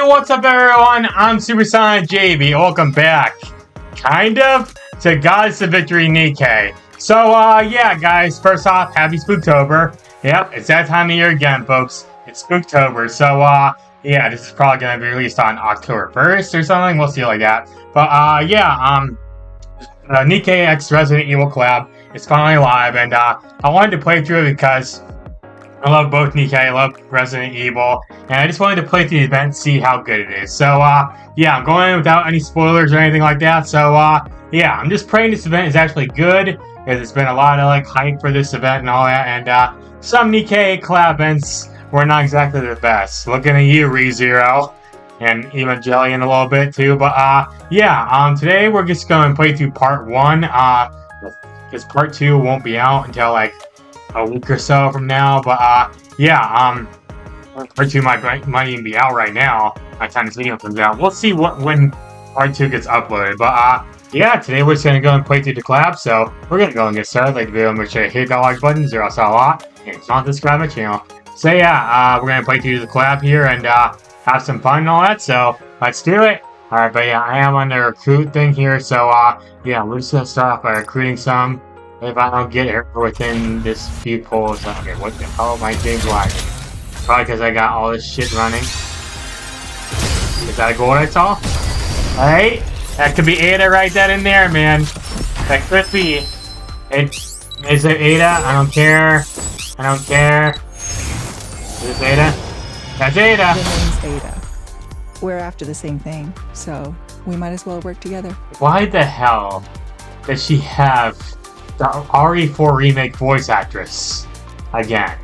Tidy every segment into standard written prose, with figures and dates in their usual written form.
what's up everyone? I'm SuperSonicJB. Welcome back, kind of, to Goddess of Victory Nikke. So, yeah, guys, first off, happy Spooktober. Yep, it's that time of year again, folks. It's Spooktober. So, yeah, this is probably going to be released on October 1st or something. We'll see like that. But, yeah, Nikke X Resident Evil collab is finally live, and, I wanted to play through it because I love both Nikke, I love Resident Evil, and I just wanted to play through the event and see how good it is. So, yeah, I'm going in without any spoilers or anything like that. So, yeah, I'm just praying this event is actually good, because there's been a lot of, like, hype for this event and all that, and, some Nikke collab events were not exactly the best. Looking at you, ReZero, and even Jelly in a little bit, too. But, yeah, today we're just going to play through part 1, because part 2 won't be out until, like, a week or so from now, but yeah, part 2 might even be out right now by the time this video comes out. We'll see when part 2 gets uploaded, but yeah, today we're just gonna go and play through the collab, so we're gonna go and get started. Like the video, make sure you hit that like button, zero a lot, and if not, subscribe to my channel. So yeah, we're gonna play through the collab here and have some fun and all that, so let's do it. Alright, but yeah, I am on the recruit thing here, so yeah, we're just gonna start off by recruiting some. If I don't get it within this few polls, okay, what the hell, my game's lagging? Probably because I got all this shit running. Is that a gold I saw? Alright, that could be Ada right then and there, man. That could be. Is it Ada? I don't care. I don't care. Is this Ada? That's Ada! The name's Ada. We're after the same thing, so we might as well work together. Why the hell does she have the RE4 remake voice actress again?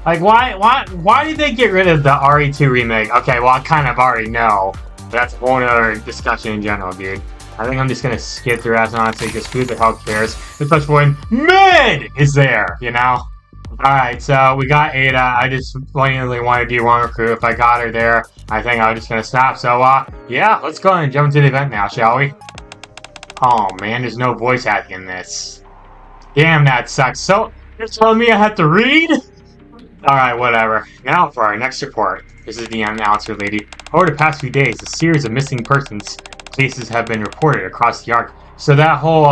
Like, why did they get rid of the RE2 remake? Okay, well, I kind of already know. But that's a whole other discussion in general, dude. I think I'm just gonna skip through as honestly, because who the hell cares? Especially when Mid is there, you know? Alright, so we got Ada. I just blatantly want to do one recruit. If I got her there, I think I'm just gonna stop. So, yeah, let's go and jump into the event now, shall we? Oh man, there's no voice acting in this. Damn, that sucks. So, you're telling me I have to read? Alright, whatever. Now for our next report. This is the announcer lady. Over the past few days, a series of missing persons cases have been reported across the arc. So that whole,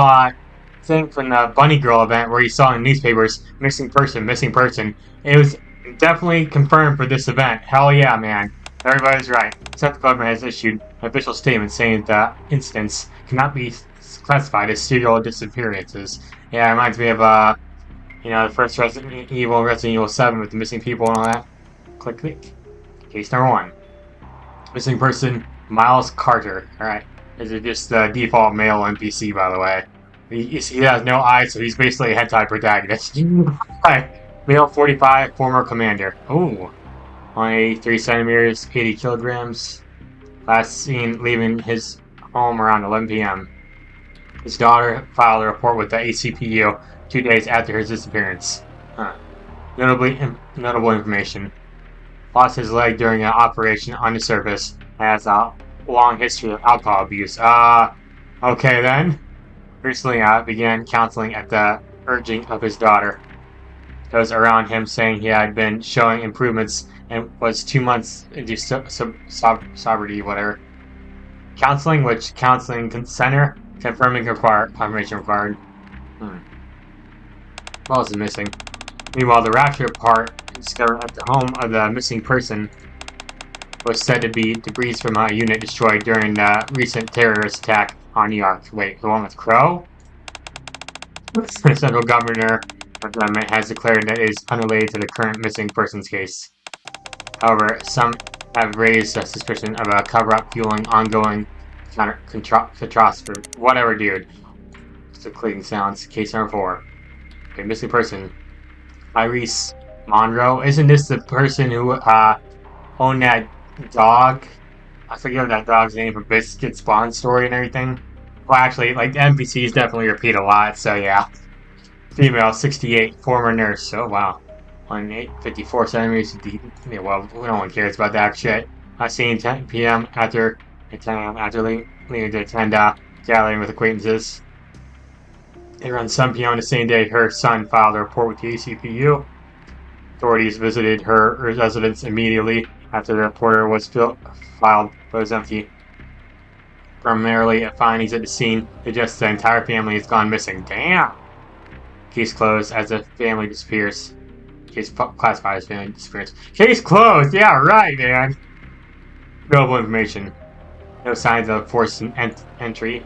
thing from the Bunny Girl event where you saw in newspapers, missing person, it was definitely confirmed for this event. Hell yeah, man. Everybody's right. Except the government has issued an official statement saying that incidents cannot be classified as serial disappearances. Yeah, it reminds me of, you know, the first Resident Evil 7 with the missing people and all that. Click. Case number 1. Missing person, Miles Carter. Alright. This is just the default male NPC, by the way. He has no eyes, so he's basically a hentai protagonist. Alright. Male 45, former commander. Ooh. Only 3 centimeters, 80 kilograms. Last seen leaving his home around 11 p.m. His daughter filed a report with the ACPU 2 days after his disappearance. Notable information. Lost his leg during an operation on the surface. Has a long history of alcohol abuse. Okay then. Recently, began counseling at the urging of his daughter. Those around him saying he had been showing improvements and was 2 months into sobriety, whatever. Counseling, which counseling center confirming confirmation required. What else is missing? Meanwhile, the rapture part discovered at the home of the missing person was said to be debris from a unit destroyed during the recent terrorist attack on New York. Wait, the one with Crow? The central governor has declared that it is unrelated to the current missing persons case. However, some have raised a suspicion of a cover-up fueling ongoing catastrophe. Whatever, dude. It's a clicking sounds. Case number 4. Okay, missing person. Iris Monroe. Isn't this the person who owned that dog? I forget that dog's name from Biscuit Spawn story and everything. Well, actually, like, the NPCs definitely repeat a lot, so yeah. Female, 68, former nurse. Oh, wow. 54 centimeters deep. Yeah, well, no one cares about that shit. I seen 10 p.m. after leaving to attend gathering with acquaintances. Around 7 p.m. the same day, her son filed a report with the ACPU. Authorities visited her residence immediately After the reporter was filed, but it was empty. Primarily, findings at the scene suggest the entire family has gone missing. Damn! Case closed as the family disappears. Case classified as family disappearance. Case closed! Yeah, right, man! Available information. No signs of forced entry.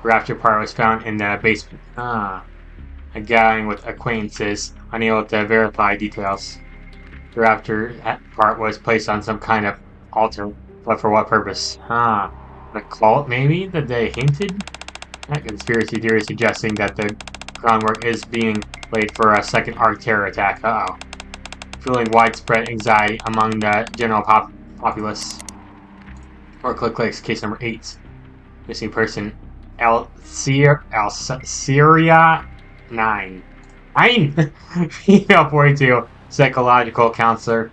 The rapture part was found in the basement. A gathering with acquaintances, unable to verify details. The rapture part was placed on some kind of altar, but for what purpose? The cult, maybe, that they hinted? That conspiracy theory suggesting that the groundwork is being laid for a second arc terror attack. Uh-oh. Feeling widespread anxiety among the general populace. Or clicks, case number 8. Missing person, Syria 9. Female 42, psychological counselor.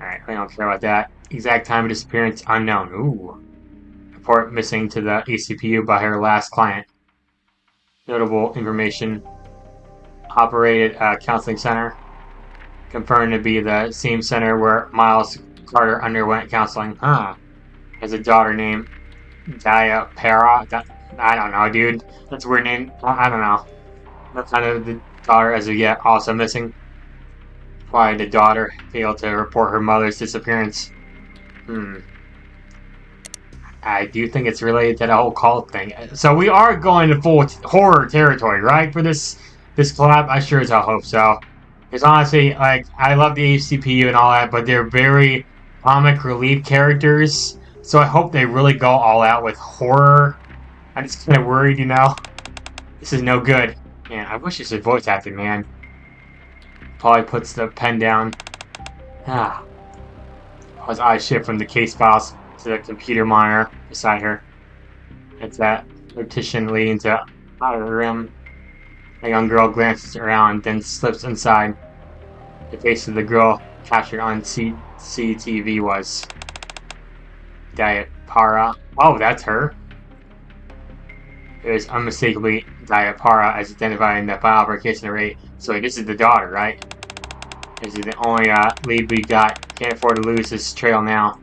Alright, I don't care about that. Exact time of disappearance unknown. Ooh. Report missing to the ACPU by her last client. Notable information. Operated counseling center. Confirmed to be the same center where Miles Carter underwent counseling. Has a daughter named Dia Para. I don't know, dude. That's a weird name. I don't know. That's kind of the daughter as of yet also missing. Why the daughter failed to report her mother's disappearance. I do think it's related to the whole cult thing. So we are going to full horror territory, right? For this collab, I sure as hell hope so. Because honestly, like, I love the HCPU and all that, but they're very comic relief characters. So I hope they really go all out with horror. I'm just kind of worried, you know? This is no good. Man, I wish this was voice acting, man. Polly puts the pen down. His eyes shift from the case files to the computer monitor beside her. It's that partition leading to outer rim. A young girl glances around, then slips inside. The face of the girl captured on CCTV was Dia Para. Oh, that's her. It was unmistakably Dia Para as identified in the file for case number 8. So this is the daughter, right? This is the only lead we got. Can't afford to lose this trail now.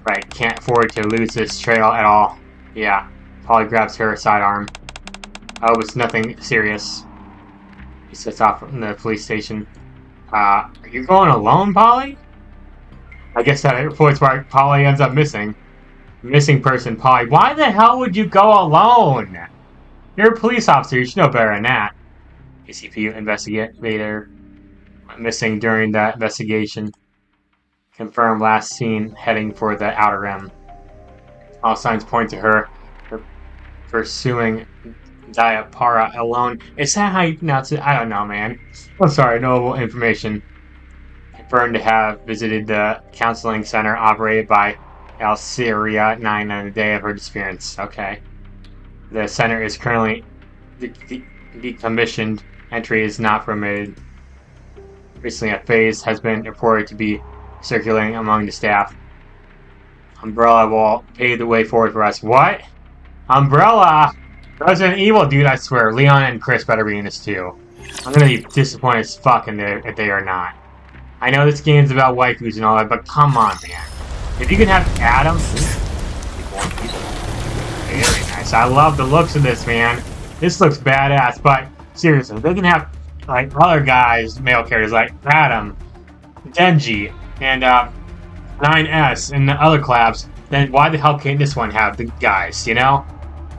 Right, can't afford to lose this trail at all. Yeah. Polly grabs her sidearm. Oh, it's nothing serious. He sets off from the police station. Are you going alone, Polly? I guess that reports why Polly ends up missing. Missing person, Polly. Why the hell would you go alone? You're a police officer. You should know better than that. ACPU investigator missing during that investigation. Confirmed last seen heading for the outer rim. All signs point to her pursuing Dia Para alone. Is that how you pronounce it? I don't know, man. I'm sorry, notable information. Confirmed to have visited the counseling center operated by Syria 9 on the day of her disappearance. Okay. The center is currently decommissioned. Entry is not permitted. Recently, a phase has been reported to be circulating among the staff. Umbrella will pave the way forward for us. What? Umbrella? Resident Evil, dude, I swear. Leon and Chris better be in this too. I'm gonna be disappointed as fuck if they are not. I know this game's about waifus and all that, but come on, man. If you can have Adam... Very nice. I love the looks of this, man. This looks badass, but seriously, if they can have like other guys, male characters like Adam, Denji, and 9S and the other collabs, then why the hell can't this one have the guys, you know?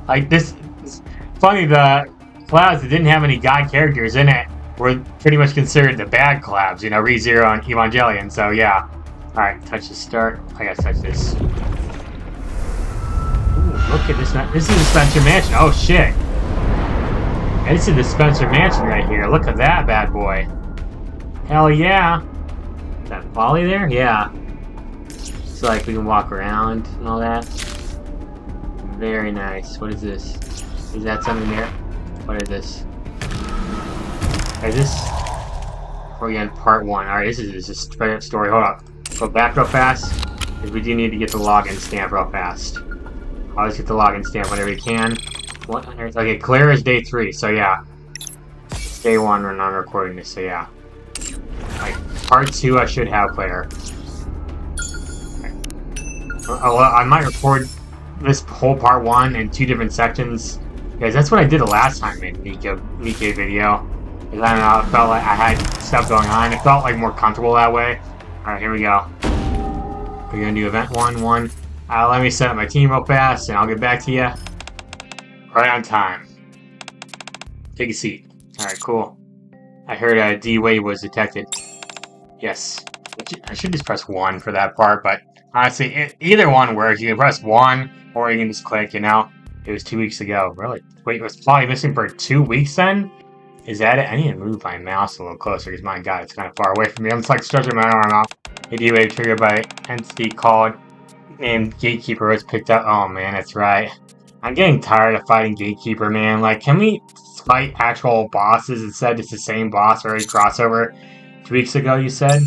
Like this, it's funny, the collabs that didn't have any guy characters in it were pretty much considered the bad collabs, you know, ReZero and Evangelion, so yeah. Alright, touch the start. I gotta touch this. Ooh, look at this. This is the Spencer Mansion. Oh shit. Yeah, this is the Spencer Mansion right here. Look at that bad boy. Hell yeah. Is that Polly there? Yeah. So like we can walk around and all that. Very nice. What is this? Is that something there? What is this? Is this? We're in part 1. Alright, this is just a straight up story. Hold up. Go back real fast. Because we do need to get the login stamp real fast. Always get the login stamp whenever you can. What on earth? Okay, clear is day 3, so yeah. It's day 1 when I'm recording this, so yeah. Like, part 2 I should have player. I might record this whole part 1 in 2 different sections. Because that's what I did the last time in Nikke video. Because I don't know, it felt like I had stuff going on. It felt like more comfortable that way. Alright, here we go. We're gonna do event 1-1. Let me set up my team real fast and I'll get back to you. Right on time. Take a seat. Alright, cool. I heard a D-wave was detected. Yes. I should just press 1 for that part, but honestly, either one works. You can press 1 or you can just click, you know. It was 2 weeks ago. Really? Wait, it was probably missing for 2 weeks then? Is that it? I need to move my mouse a little closer because my god, it's kind of far away from me. I'm just like stretching my arm out. A D-wave triggered by entity called named Gatekeeper was picked up. Oh man, that's right. I'm getting tired of fighting Gatekeeper, man. Like, can we fight actual bosses instead? It's the same boss for every crossover. 2 weeks ago, you said?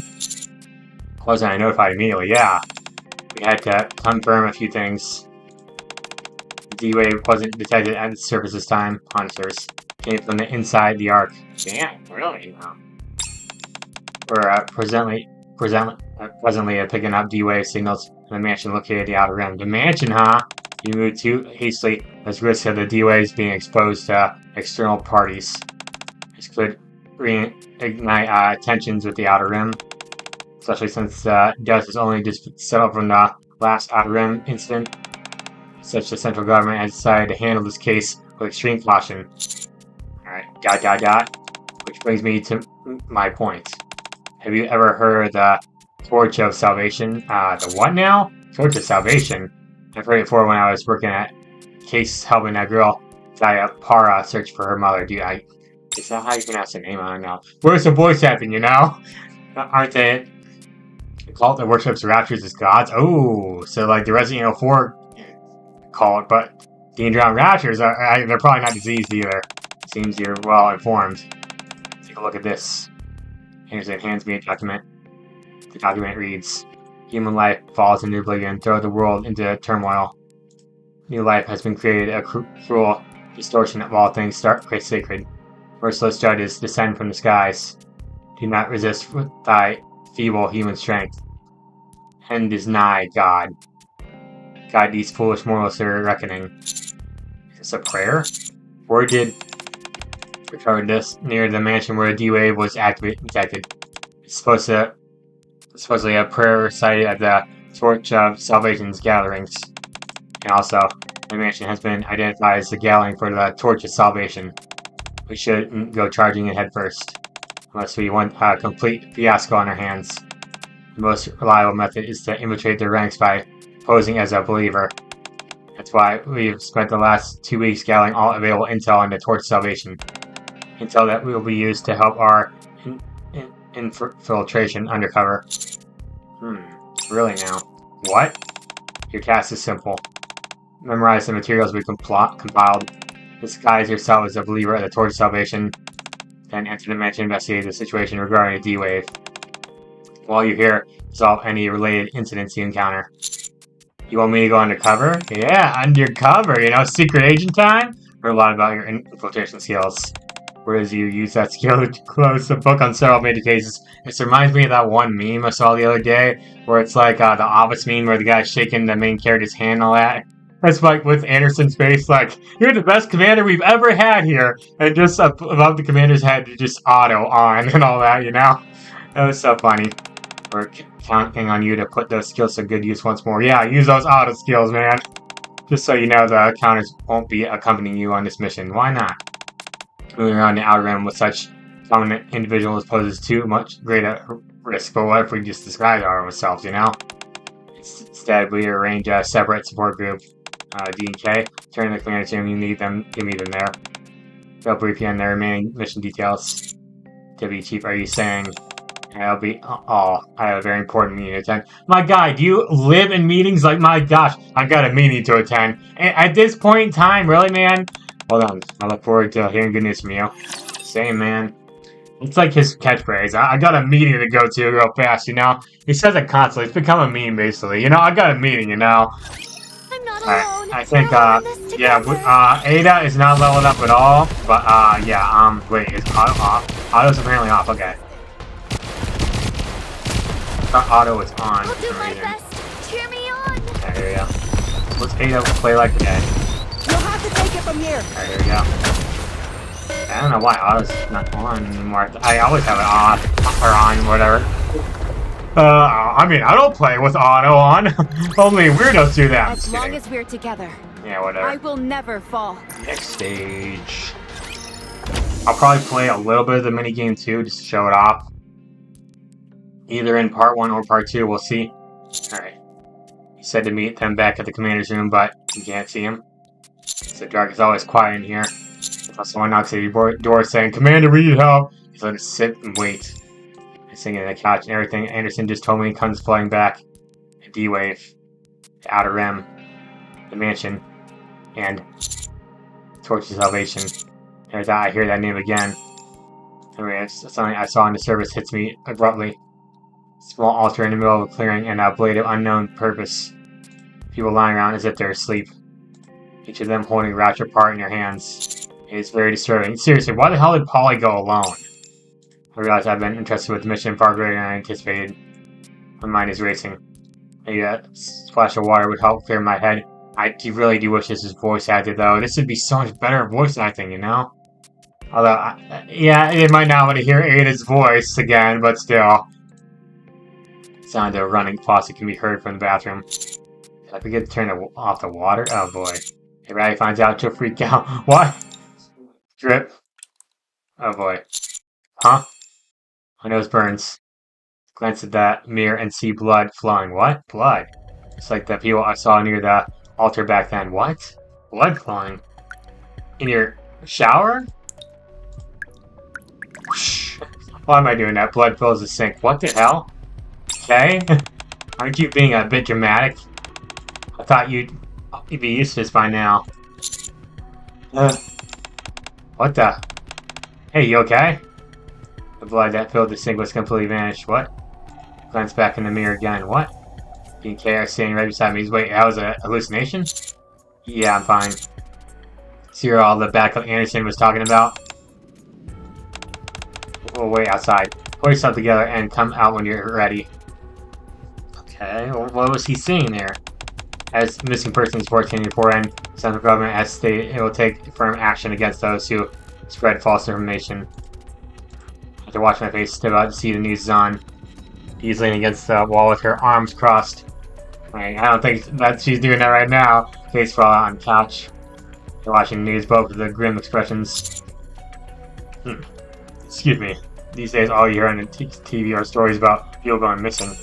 Wasn't I notified immediately? Yeah. We had to confirm a few things. D-wave wasn't detected at the surface this time. On the surface. Came from the inside the arc. Damn, really? We're presently picking up D-wave signals from the mansion located at the outer rim. The mansion, huh? You moved too hastily. There's risk of the D-waves being exposed to external parties. This could reignite tensions with the outer rim, especially since dust is only just settled from the last outer rim incident. Such the central government has decided to handle this case with extreme caution. Alright, ... Which brings me to my point. Have you ever heard the Torch of Salvation? The what now? Torch of Salvation? I've heard it before when I was working at case helping that girl, Para, search for her mother. Dude, is that how you pronounce the name? I don't know. Where's the voice acting, you know? Aren't they a cult that worships raptures as gods? Oh, so like the Resident Evil 4 cult, but the Drowned Raptors, they're probably not diseased either. Seems you're well informed. Take a look at this. Anderson hands me a document. The document reads, human life falls into oblivion, throw the world into turmoil. New life has been created, a cruel distortion of all things sacred. Merciless judges descend from the skies. Do not resist with thy feeble human strength. End is nigh, God. Guide these foolish mortals to their reckoning. Is this a prayer? Where did recovered this near the mansion where the D-wave was detected? It's supposedly a prayer recited at the Torch of Salvation's gatherings. And also, the mansion has been identified as the gathering for the Torch of Salvation. We shouldn't go charging it head first, unless we want a complete fiasco on our hands. The most reliable method is to infiltrate their ranks by posing as a believer. That's why we've spent the last 2 weeks gathering all available intel on the Torch of Salvation. Intel that will be used to help our infiltration undercover. Really now? What? Your task is simple. Memorize the materials we compiled. Disguise yourself as a believer of the Torch of Salvation. Then enter the mansion to investigate the situation regarding the D-wave. While you're here, resolve any related incidents you encounter. You want me to go undercover? Yeah, undercover, you know, secret agent time? Heard a lot about your infiltration skills. Whereas you use that skill to close the book on several major cases. This reminds me of that one meme I saw the other day, where it's like the Office meme where the guy's shaking the main character's hand and all that. That's like with Anderson's face, like, you're the best commander we've ever had here. And just above the commander's head, just auto on and all that, you know? That was so funny. We're counting on you to put those skills to good use once more. Yeah, use those auto skills, man. Just so you know, the counters won't be accompanying you on this mission. Why not? Moving around the outer rim with such prominent individuals poses too much greater risk. But what if we just disguise ourselves, you know? Instead, we arrange a separate support group. D and K. Turn the commander team. You need them. Give me them there. They'll brief you on their remaining mission details. Deputy Chief, are you saying I'll be... Oh, I have a very important meeting to attend. My guy, do you live in meetings? Like, my gosh, I've got a meeting to attend. At this point in time, really, man? Hold on. I look forward to hearing good news from you. Same, man. It's like his catchphrase. I got a meeting to go to real fast, you know? He says it constantly. It's become a meme, basically. You know, I got a meeting, you know? I'm not Alright, alone. I think, yeah, Ada is not leveled up at all. But, yeah, wait, is Auto off? Auto's apparently off, okay. thought auto was on I'll for do some my reason. best. Cheer me on. Alright, here we go. Let's play like that. You'll have to take it from here. Alright, here we go. I don't know why auto's not on anymore. I always have it off or on, whatever. I mean, I don't play with auto on. Only weirdos do that. As long as we're together, yeah, whatever. I will never fall. Next stage. I'll probably play a little bit of the minigame too, just to show it off. Either in part 1 or part 2, we'll see. Alright. He said to meet them back at the commander's room, but you can't see him. So dark is always quiet in here. Until someone knocks at the door saying, "Commander, we need help." He's let us sit and wait. He's sitting on the couch and everything. Anderson just told me he comes flying back. A D-Wave. The Outer Rim. The Mansion. And Torch of Salvation. There's that. I hear that name again. Anyway, something I saw in the service hits me abruptly. Small altar in the middle of a clearing and a blade of unknown purpose. People lying around as if they're asleep. Each of them holding a ratchet part in their hands. It is very disturbing. Seriously, why the hell did Polly go alone? I realize I've been interested with the mission far greater than I anticipated. My mind is racing. Maybe a splash of water would help clear my head. I really do wish this was voice acted, though. This would be so much better voice acting, you know? Although, yeah, it might not want to hear Ada's voice again, but still. The sound of a running faucet can be heard from the bathroom. Did I forget to turn off the water? Oh boy. If Riley finds out, she'll freak out. What? Drip. Oh boy. Huh? My nose burns. Glance at that mirror and see blood flowing. What? Blood? It's like the people I saw near the altar back then. What? Blood flowing? In your shower? Whoosh. Why am I doing that? Blood fills the sink. What the hell? Okay? Aren't you being a bit dramatic? I thought you'd be used to this by now. What the? Hey, you okay? The blood that filled the sink was completely vanished. What? Glance back in the mirror again. What? Being chaos standing right beside me. Wait, that was a hallucination? Yeah, I'm fine. See all the backup Anderson was talking about? We'll wait outside. Pull yourself together and come out when you're ready. Okay, well, what was he saying there? As missing persons reports in your end, central government has stated it will take firm action against those who spread false information. I have to watch my face, step out to see the news is on. He's leaning against the wall with her arms crossed. Right, I don't think that she's doing that right now. Face fall out on the couch. You're watching the news, both with the grim expressions. Excuse me. These days, all you hear on the TV are stories about people going missing.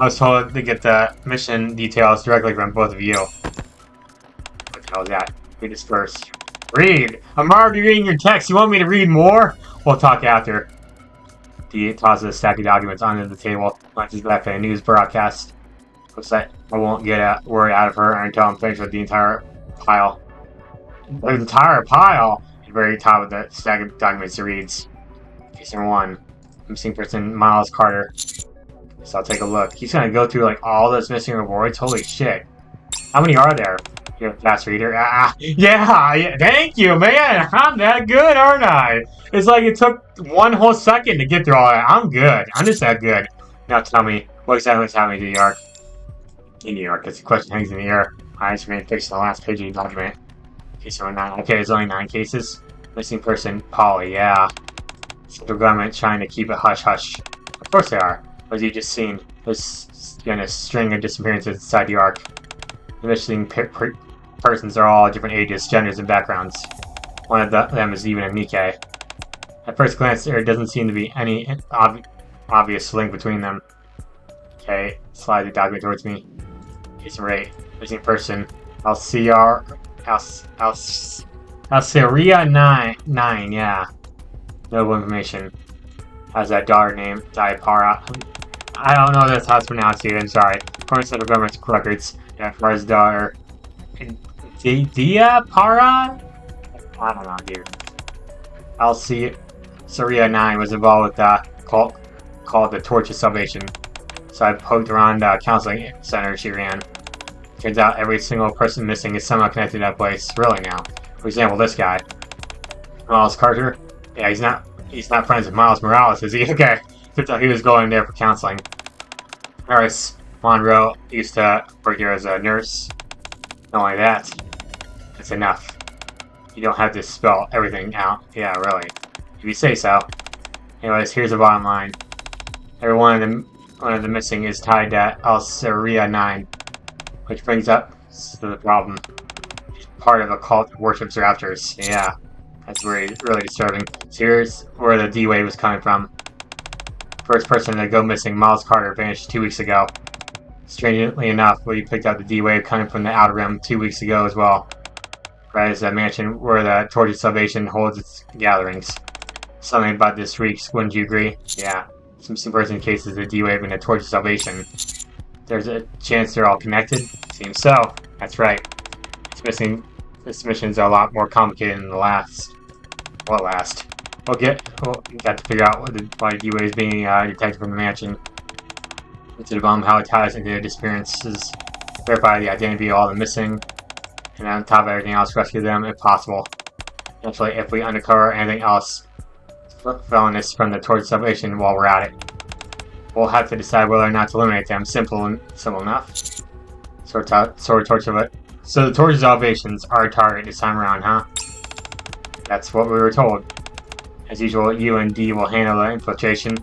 I was told to get the mission details directly from both of you. What the hell is that? Read this first. Read! I'm already reading your text. You want me to read more? We'll talk after. He tosses a stack of documents onto the table, launches back to a news broadcast. Looks like I won't get a word out of her until I'm finished with the entire pile. The entire pile! At the very top of the stack of documents, it reads, Case number 1. Missing person Miles Carter. So I'll take a look. He's gonna go through like all those missing rewards. Holy shit! How many are there? You're a fast reader. Yeah. Thank you, man. I'm that good, aren't I? It's like it took one whole second to get through all that. I'm good. I'm just that good. Now tell me what exactly is happening to New York. In New York, as the question hangs in the air. My eyes remain fixed on the last page of the document. Case number 9. Okay, there's only 9 cases. Missing person Polly. Yeah. Central government trying to keep it hush hush. Of course they are. As you just seen, there's been a string of disappearances inside the Ark. The missing persons are all different ages, genders, and backgrounds. One of them is even a Nikke. At first glance, there doesn't seem to be any obvious link between them. Okay, slide the document towards me. Case number 8. Missing person Alceria 9, yeah. No information. Has that daughter named Diapara. I don't know that's how it's pronounced here, I'm sorry. According to Central Government records, Diapara's daughter. Diapara? I don't know, dude. Alceria 9 was involved with the cult called the Torch of Salvation. So I poked around the counseling center she ran. Turns out every single person missing is somehow connected to that place. Really now. For example, this guy. Miles Carter. Yeah, he's not friends with Miles Morales, is he? Okay. I thought he was going there for counseling. Alright, Monroe used to work here as a nurse. Not only that, it's enough. You don't have to spell everything out. Yeah, really. If you say so. Anyways, here's the bottom line. Every one of the missing is tied to Alceria 9. Which brings up to the problem. She's part of a cult that worships Raptors. Yeah. That's really disturbing. So here's where the D-Wave was coming from. First person to go missing, Miles Carter, vanished 2 weeks ago. Strangely enough, we picked up the D-Wave coming from the Outer Rim 2 weeks ago as well. Right as a mansion where the Torch of Salvation holds its gatherings. Something about this reeks, wouldn't you agree? Yeah. Some person cases the D-Wave and the Torch of Salvation. There's a chance they're all connected? Seems so. That's right. This mission's a lot more complicated than the last. What last? We'll got to figure out why D-Wave is being detected from the mansion. To the bomb, how it ties into their disappearances. Verify the identity of all the missing. And on top of everything else, rescue them if possible. Eventually, if we uncover anything else felonious from the Torch of Salvation while we're at it. We'll have to decide whether or not to eliminate them. Simple enough. So the Torch of Salvation's our target this time around, huh? That's what we were told. As usual, you and D will handle the infiltration.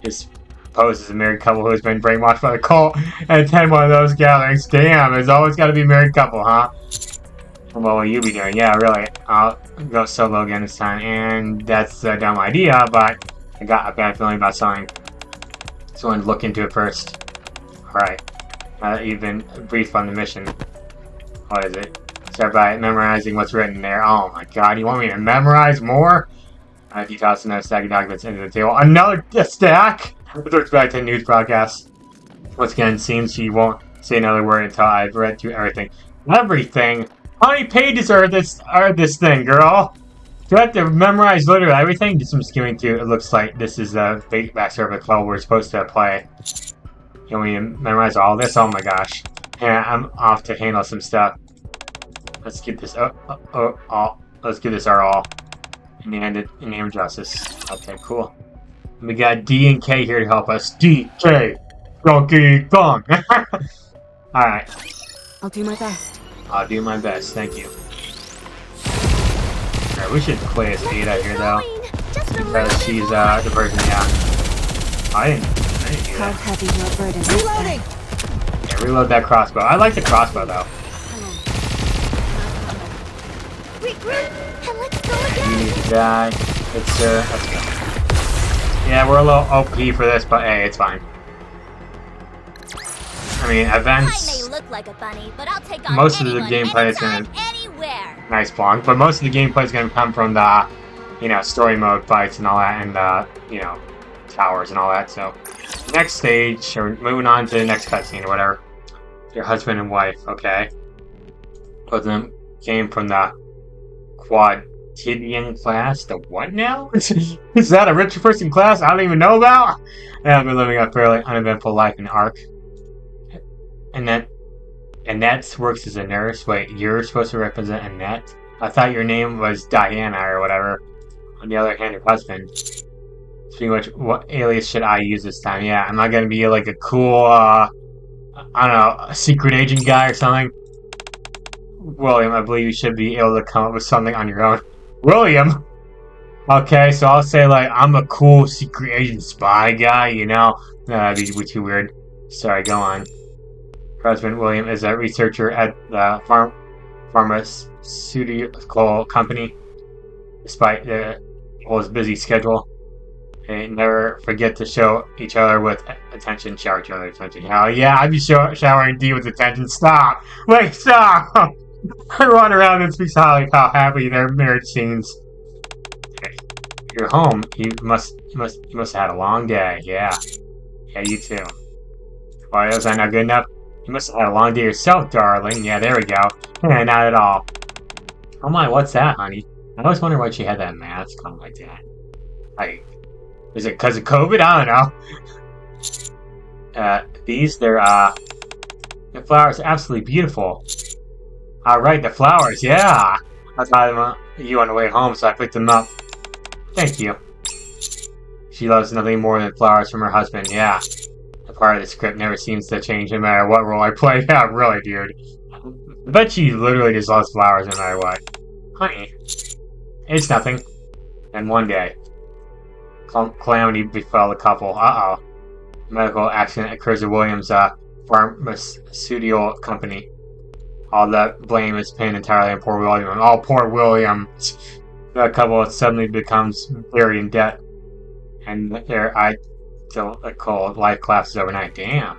This poses a married couple who has been brainwashed by the cult and attend one of those gatherings. Damn, there's always got to be a married couple, huh? What will you be doing? Yeah, really. I'll go solo again this time, and that's a dumb idea, but I got a bad feeling about something. So I wanted to look into it first. Alright. Now that you've been briefed on the mission. What is it? Start by memorizing what's written there. Oh my god, you want me to memorize more? You toss another stack of documents into the table. Another stack? Returns back to news broadcast. Once again, it seems she won't say another word until I've read through everything. Everything? How many pages are this thing, girl? Do I have to memorize literally everything? Just from skimming through, it looks like this is the backstory of a club we're supposed to play. You want me to memorize all this? Oh my gosh. Yeah, I'm off to handle some stuff. Let's get this let's give this our all. In the name of justice. Okay, cool. We got D and K here to help us. D, K, Donkey Kong. Alright. I'll do my best. I'll do my best, thank you. Alright, we should play as Ada here though. Because she's the person, yeah. I didn't do How that. heavy your burden is. Reloading! Yeah, reload that crossbow. I like the crossbow though. Regroup and let's go You again. need to die. It's let's go. Yeah, we're a little OP for this, but hey, it's fine. I mean, events. I may look like a bunny, but I'll take on Most of the anyone, gameplay is anytime, gonna- anywhere. Nice blonk, but most of the gameplay is going to come from the, story mode fights and all that, and the, towers and all that. So, next stage, or moving on to the next cutscene or whatever. Your husband and wife, okay. Both of them came from the Quotidian class. The what now? Is that a rich person class I don't even know about? And I've been living a fairly uneventful life in Ark. Annette works as a nurse. Wait, you're supposed to represent Annette? I thought your name was Diana or whatever. On the other hand, your husband. Speaking of which, what alias should I use this time? Yeah, am I gonna be like a cool, I don't know, a secret agent guy or something? William, I believe you should be able to come up with something on your own. William? Okay, so I'll say like, I'm a cool secret agent spy guy, No, that'd be too weird. Sorry, go on. Husband William is a researcher at the pharmaceutical company. Despite his busy schedule, they never forget to show each other with attention. Shower each other with attention. Hell yeah, I'd be showering D with attention. Stop! Wait, stop! I run around and speaks highly of how happy their marriage seems. Okay. You're home. You must have had a long day. Yeah. Yeah, you too. Why was I not good enough? You must have had a long day yourself, darling. Yeah, there we go. Yeah, not at all. Oh my, what's that, honey? I always wonder why she had that mask on like that. Like, is it because of COVID? I don't know. The flowers are absolutely beautiful. Alright, the flowers, yeah. I thought of you on the way home, so I picked them up. Thank you. She loves nothing more than flowers from her husband. Yeah. A part of the script never seems to change no matter what role I play. Yeah, really, dude. I bet she literally just loves flowers no matter what. Honey, it's nothing. And one day, calamity befell the couple. Uh-oh. A medical accident occurs at Williams' pharmaceutical company. All that blame is pinned entirely on poor William. Oh, poor William. The couple suddenly becomes buried in debt. And their cold life collapses overnight. Damn.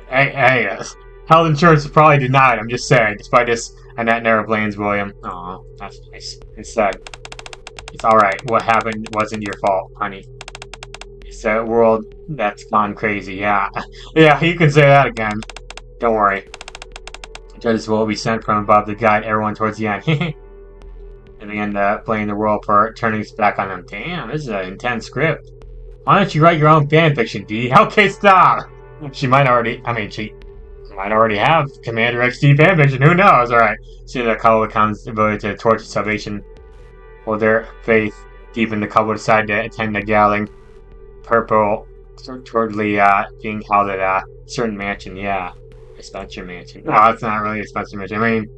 Hey, health insurance is probably denied, I'm just saying. Despite this, Annette never blames William. Aw, that's nice. Instead, it's alright. What happened wasn't your fault, honey. It's a world that's gone crazy, yeah. Yeah, you can say that again. Don't worry. Judges will be sent from above to guide everyone towards the end. And they end up blaming the world for turning its back on them. Damn, this is an intense script. Why don't you write your own fanfiction, D? Okay, stop! She might already have Commander XD fanfiction, who knows? Alright, soon the couple becomes devoted to the torch of salvation. Will their faith deepen, the couple decide to attend the gathering purple towardly being held at a certain mansion. Yeah, a Spencer mansion. No, it's not really a Spencer mansion. I mean,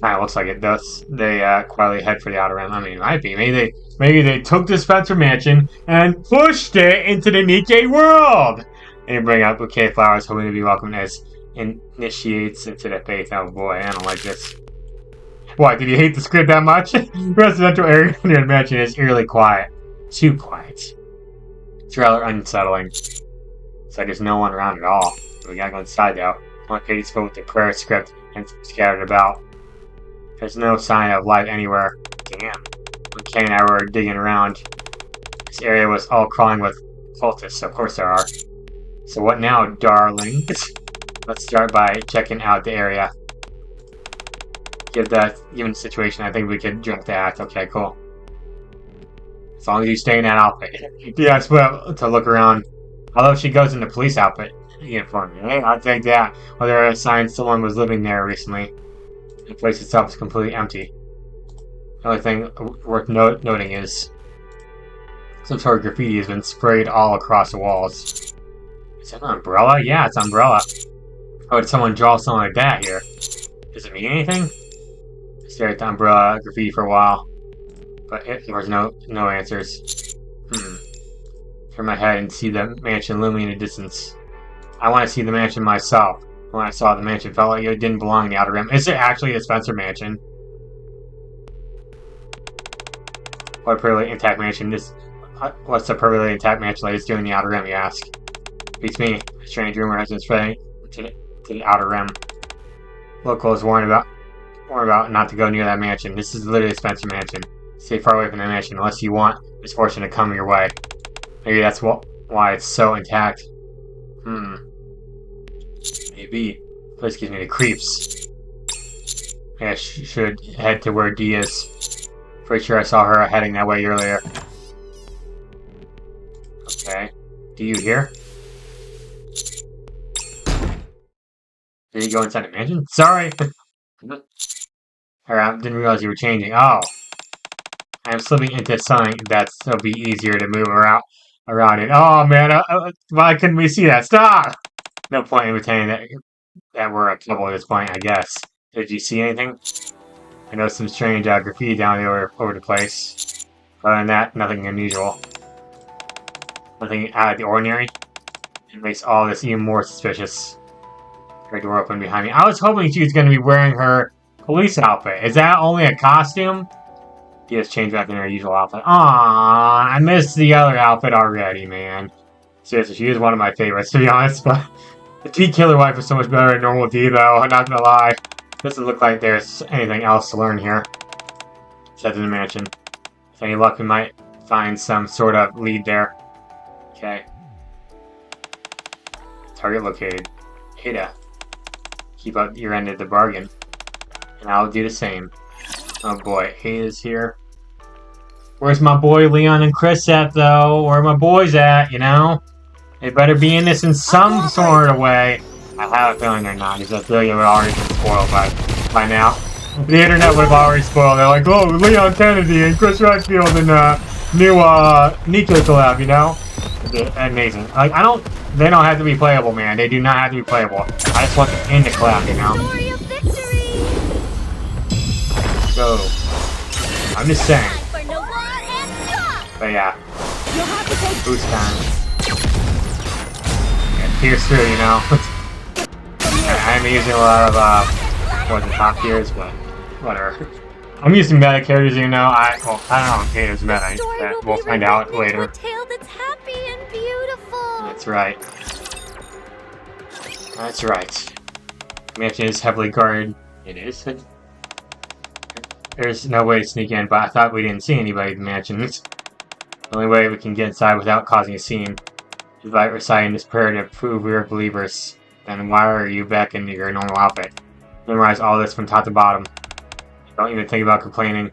kind of looks like it does. They quietly head for the outer rim. I mean, it might be. Maybe they took the Spencer mansion and pushed it into the Nikke world. And you bring out bouquet of flowers, hoping to be welcomed as initiates into the faith. Oh boy, I don't like this. What, did you hate the script that much? The residential area near the mansion is eerily quiet. Too quiet. It's rather unsettling. It's like there's no one around at all. So we gotta go inside though. One page is filled with the prayer script and scattered about. There's no sign of life anywhere. Damn. When Kay and I were digging around, this area was all crawling with cultists. Of course there are. So what now, darling? Let's start by checking out the area. Given the situation, I think we could jump the act. Okay, cool. As long as you stay in that outfit. Yeah, it's well to look around. Although she goes in the police outfit uniform. Hey, I'll take that. Well, there are signs someone was living there recently. The place itself is completely empty. The only thing worth noting is some sort of graffiti has been sprayed all across the walls. Is that an umbrella? Yeah, it's an umbrella. How would someone draw something like that here? Does it mean anything? I stared at the umbrella graffiti for a while, but there was no answers. Turn my head and see the mansion looming in the distance. I want to see the mansion myself. When I saw the mansion, felt like it didn't belong in the outer rim. Is it actually a Spencer mansion? What a perfectly intact mansion? What's a perfectly intact mansion like it's doing in the outer rim, you ask? Beats me. A strange rumor has been spreading to the outer rim. Locals warned about not to go near that mansion. This is literally a Spencer mansion. Stay far away from that mansion unless you want misfortune to come your way. Maybe that's why it's so intact. Maybe. Place gives me the creeps. Yeah, I should head to where D is. Pretty sure I saw her heading that way earlier. Okay. Do you hear? Did you go inside the mansion? Sorry! I didn't realize you were changing. Oh. I'm slipping into something that'll be easier to move around it. Oh man, why couldn't we see that? Stop! No point in pretending that we're a couple at this point, I guess. Did you see anything? I noticed some strange graffiti down there over the place. Other than that, nothing unusual. Nothing out of the ordinary. It makes all this even more suspicious. Her door opened behind me. I was hoping she was going to be wearing her police outfit. Is that only a costume? She has changed back in her usual outfit. Aww, I missed the other outfit already, man. Seriously, she is one of my favorites, to be honest, but the T Killer wife is so much better than normal D, though. I'm not gonna lie. Doesn't look like there's anything else to learn here. Said in the mansion. With any luck, we might find some sort of lead there. Okay. Target located. Ada. Keep up your end of the bargain. And I'll do the same. Oh boy, Ada's here. Where's my boy Leon and Chris at, though? Where my boys at, you know? They better be in this in some sort of way. I have a feeling they're not, because I feel like it would already been spoiled by now. The internet would have already spoiled. They're like, oh, Leon Kennedy and Chris Redfield and new Nikke collab, you know? Amazing. Like, they don't have to be playable, man. They do not have to be playable. I just want them in the collab, you know? Story of victory. So, I'm just saying. Time for Noir and Stop. But yeah, You'll have to take boost time. Yeah, pierce through, you know? I'm using a lot of, top tiers, but whatever. I'm using meta characters, you know. I don't know if Kato's meta. We'll find out later. A tale that's happy and beautiful. That's right. That's right. Mansion is heavily guarded. It is. There's no way to sneak in, but I thought we didn't see anybody in the mansion. The only way we can get inside without causing a scene is by reciting this prayer to prove we are believers. Then why are you back in your normal outfit? Memorize all this from top to bottom. Don't even think about complaining.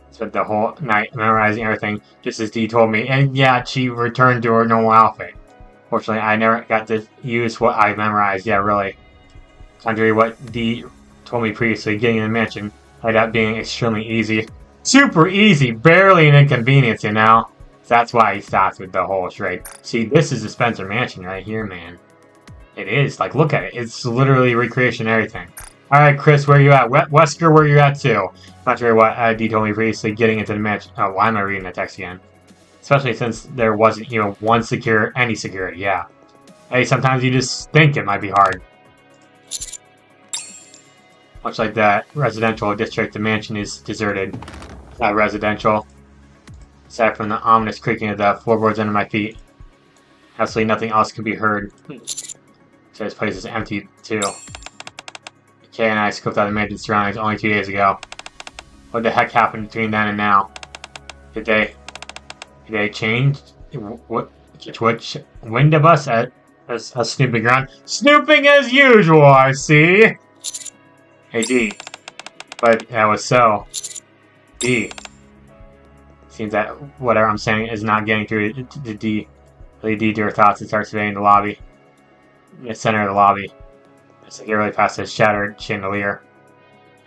Spent the whole night memorizing everything, just as Dee told me. And yeah, she returned to her normal outfit. Fortunately, I never got to use what I memorized. Yeah, really. Contrary to what Dee told me previously, getting in the mansion ended up being extremely easy. Super easy, barely an inconvenience, you know? That's why he stopped with the whole charade. See, this is the Spencer Mansion right here, man. It is. Like, look at it. It's literally recreation and everything. Alright, Chris, where you at? Wesker, where you at, too? Not sure what Dee told me previously, getting into the mansion. Oh, why am I reading the text again? Especially since there wasn't, you know, any security, yeah. Hey, sometimes you just think it might be hard. Much like that residential district, the mansion is deserted. Not residential. Aside from the ominous creaking of the floorboards under my feet. Absolutely nothing else can be heard. So this place is empty, too. Kay and I scoped out the mansion's surroundings only 2 days ago. What the heck happened between then and now? Did they change? Which wind of us as snooping around? Snooping as usual, I see! Hey, Dee. But that was so. Dee. Seems that whatever I'm saying is not getting through to Dee. Lead Dee to her thoughts and start surveying the lobby. The center of the lobby. It's like really past a shattered chandelier.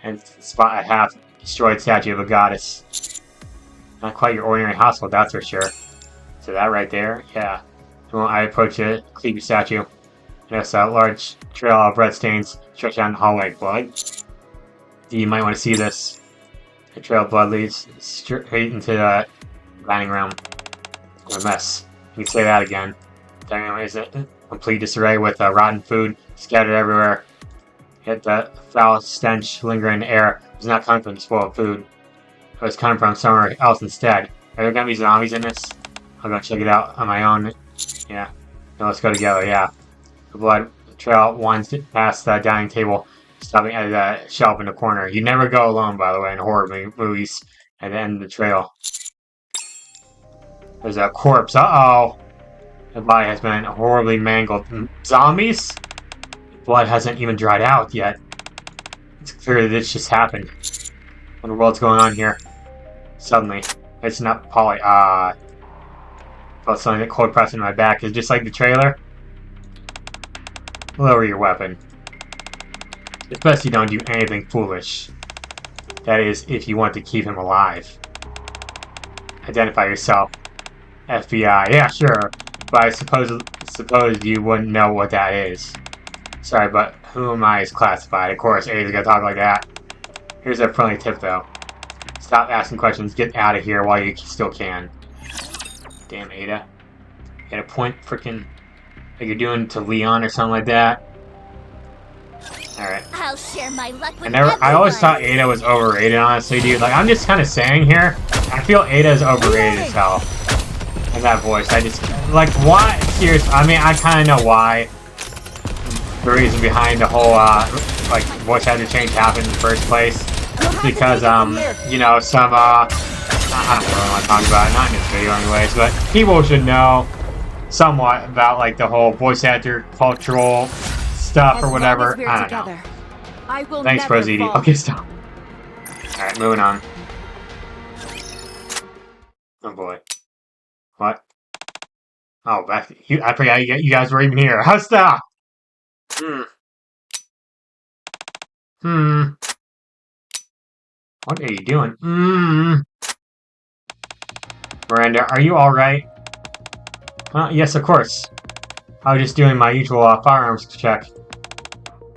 And spot a half-destroyed statue of a goddess. Not quite your ordinary household, that's for sure. So that right there, yeah. When I approach a creepy statue, there's a large trail of red stains stretched down the hallway. Blood? You might want to see this. The trail of blood leads straight into the dining room. What a mess. You can say that again. Dining room is a complete disarray with rotten food scattered everywhere. Yet the foul stench lingering in the air was not coming from the spoiled food. It was coming from somewhere else instead. Are there gonna be zombies in this? I'm gonna check it out on my own. Yeah. No, let's go together, yeah. The blood trail winds past the dining table, stopping at the shelf in the corner. You never go alone, by the way, in horror movies. At the end of the trail. There's a corpse. Uh-oh! The body has been horribly mangled. Zombies? Blood hasn't even dried out yet. It's clear that this just happened. What in the world's going on here? Suddenly, it's not Polly. Felt something that cold pressed in my back. Is just like the trailer. Lower your weapon. It's best you don't do anything foolish. That is, if you want to keep him alive. Identify yourself. FBI. Yeah, sure. But I suppose you wouldn't know what that is. Sorry, but who am I is classified. Of course, Ada's gonna talk like that. Here's a friendly tip, though. Stop asking questions. Get out of here while you still can. Damn, Ada. You got a point freaking like you're doing to Leon or something like that. Alright. I'll share my luck with I always thought Ada was overrated, honestly, dude. Like, I'm just kind of saying here, I feel Ada is overrated as hell. And that voice, I just, like, why? Seriously, I mean, I kind of know why. The reason behind the whole, like, voice actor change happened in the first place. Because, you know, some, I don't really want to talk about it, not in this video anyways, but people should know somewhat about, like, the whole voice actor cultural stuff or whatever. I don't know. Thanks, ProZD. Okay, stop. Alright, moving on. Oh boy. What? Oh, I forgot you guys were even here. Oh, stop! What are you doing? Miranda, are you alright? Yes, of course. I was just doing my usual firearms check.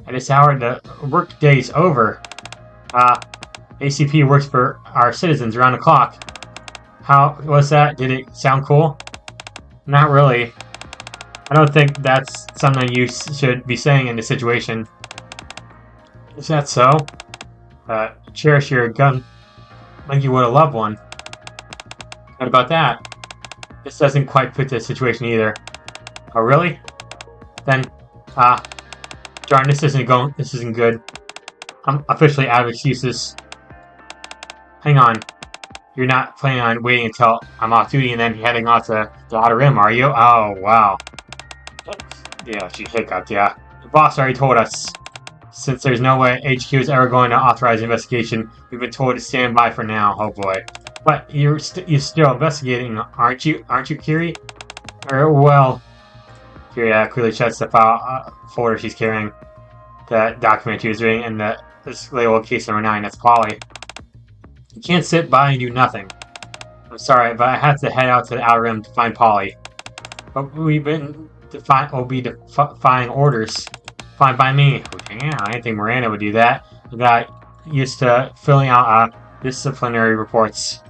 At this hour, the work day's over. ACP works for our citizens around the clock. How was that? Did it sound cool? Not really. I don't think that's something you should be saying in this situation. Is that so? Cherish your gun like you would a loved one. What about that? This doesn't quite fit the situation either. Oh, really? Then, darn, this isn't good. I'm officially out of excuses. Hang on. You're not planning on waiting until I'm off duty and then heading off to the Outer Rim, are you? Oh, wow. Yeah, she hiccuped, yeah. The boss already told us. Since there's no way HQ is ever going to authorize an investigation, we've been told to stand by for now. Oh boy. But you're still investigating, aren't you, Kiri? Well... Kiri clearly checks the file folder she's carrying. The document she was reading in this label case number 9. That's Polly. You can't sit by and do nothing. I'm sorry, but I have to head out to the Outer Rim to find Polly. But we've been defying orders. Fine by me. Yeah, I didn't think Miranda would do that. I got used to filling out disciplinary reports.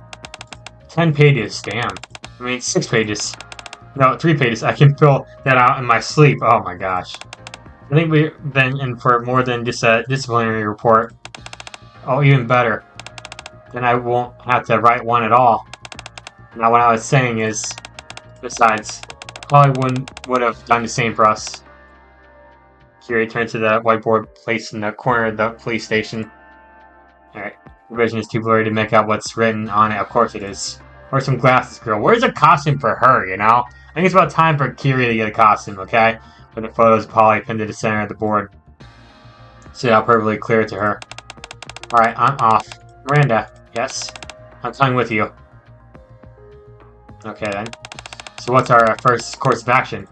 10 pages, damn. I mean, 6 pages. No, 3 pages. I can fill that out in my sleep. Oh my gosh. I think we've been in for more than just a disciplinary report. Oh, even better. Then I won't have to write one at all. Now, what I was saying is, besides, Polly would have done the same for us. Kiri turned to the whiteboard placed in the corner of the police station. Alright, the vision is too blurry to make out what's written on it. Of course it is. Or some glasses, girl. Where's a costume for her, you know? I think it's about time for Kiri to get a costume, okay? With the photos of Polly pinned to the center of the board. See how perfectly clear to her. Alright, I'm off. Miranda, yes? I'm coming with you. Okay then. So what's our first course of action?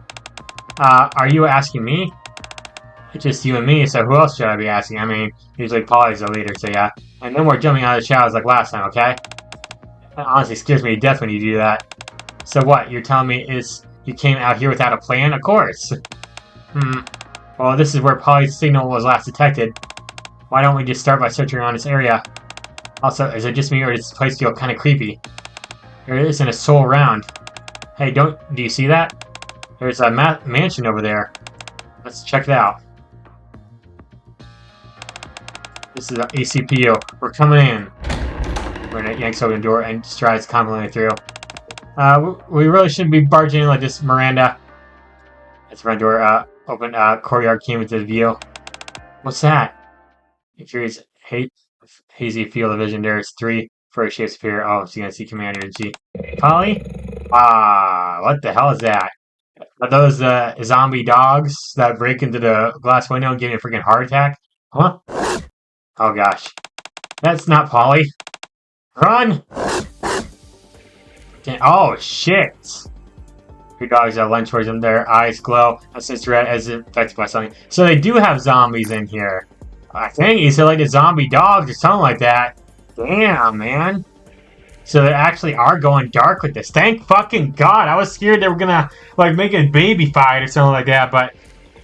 Are you asking me? It's just you and me, so who else should I be asking? I mean, usually Polly's the leader, so yeah. And no more jumping out of the shadows like last time, okay? That honestly scares me to death when you do that. So what, you're telling me is you came out here without a plan? Of course. Well, this is where Polly's signal was last detected. Why don't we just start by searching around this area? Also, is it just me or does this place feel kind of creepy? There isn't a soul around. Hey, do you see that? There's a mansion over there. Let's check it out. This is the ACPO. We're coming in. Miranda yanks open the door and strides confidently through. We really shouldn't be barging in like this, Miranda. As the front door opened, courtyard came into view. What's that? A curious, hazy field of vision. There's 3 furry shapes appear. Oh, she's gonna see Commander and G. Polly? What the hell is that? Are those zombie dogs that break into the glass window and give me a freaking heart attack? Huh? Oh gosh. That's not Polly. Run! Oh shit! 2 dogs lunge towards them. Their eyes glow as red as if affected by something. So they do have zombies in here. I think he said like the zombie dogs or something like that. Damn, man. So they actually are going dark with this. Thank fucking God. I was scared they were gonna like make a baby fight or something like that, but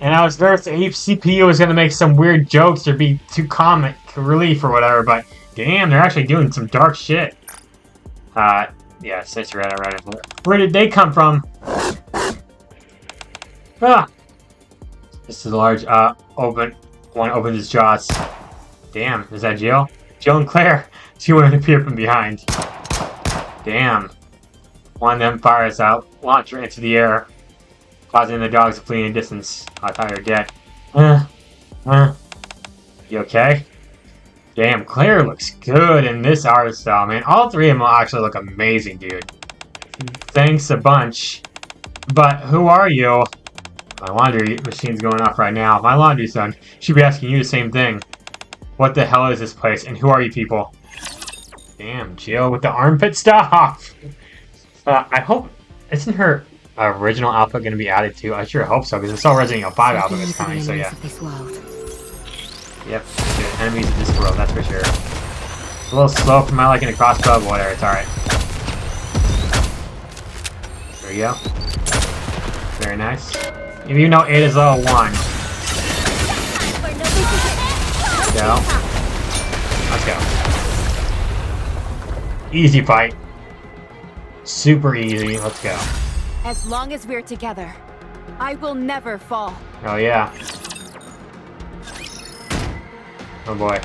and I was nervous the CPU was gonna make some weird jokes or be too comic relief or whatever, but damn, they're actually doing some dark shit. Yeah, since right. Where did they come from? This is a large, one opens its jaws. Damn, is that Jill? Jill and Claire. She wouldn't appear from behind. Damn. One of them fires out, launch her into the air, causing the dogs to flee in distance. I thought you were dead. You okay? Damn, Claire looks good in this art style, man. All 3 of them actually look amazing, dude. Thanks a bunch. But who are you? My laundry machine's going off right now. My laundry's done. She'd be asking you the same thing. What the hell is this place? And who are you people? Damn, Jill with the armpit stuff! I hope... Isn't her original outfit going to be added too? I sure hope so, because I saw Resident Evil 5 outfit is coming, so yeah. Yep, the enemies of this world, that's for sure. It's a little slow for my liking a crossbow, but whatever, it's alright. There you go. Very nice. Even though it is level 1. Let's go. Let's go. Easy fight. Super easy. Let's go. As long as we're together, I will never fall. Oh yeah. Oh boy.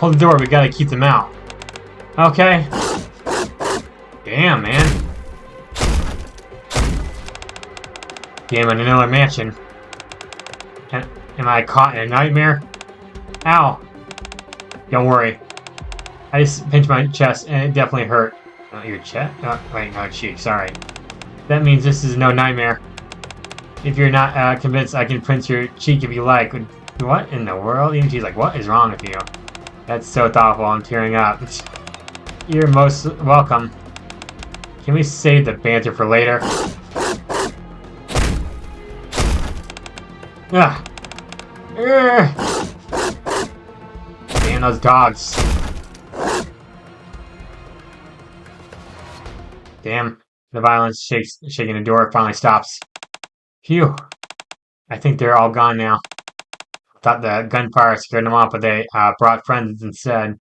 Hold the door, we gotta keep them out. Okay. Damn, man. Damn, in another mansion. Am I caught in a nightmare? Ow. Don't worry. I just pinched my chest and it definitely hurt. Oh, your chest? Oh, wait, no, cheek, sorry. That means this is no nightmare. If you're not convinced, I can pinch your cheek if you like. What in the world? Even she's like, what is wrong with you? That's so thoughtful, I'm tearing up. You're most welcome. Can we save the banter for later? Ugh. Damn those dogs. Damn. The violence shaking the door finally stops. Phew. I think they're all gone now. Thought the gunfire scared them off, but they brought friends instead.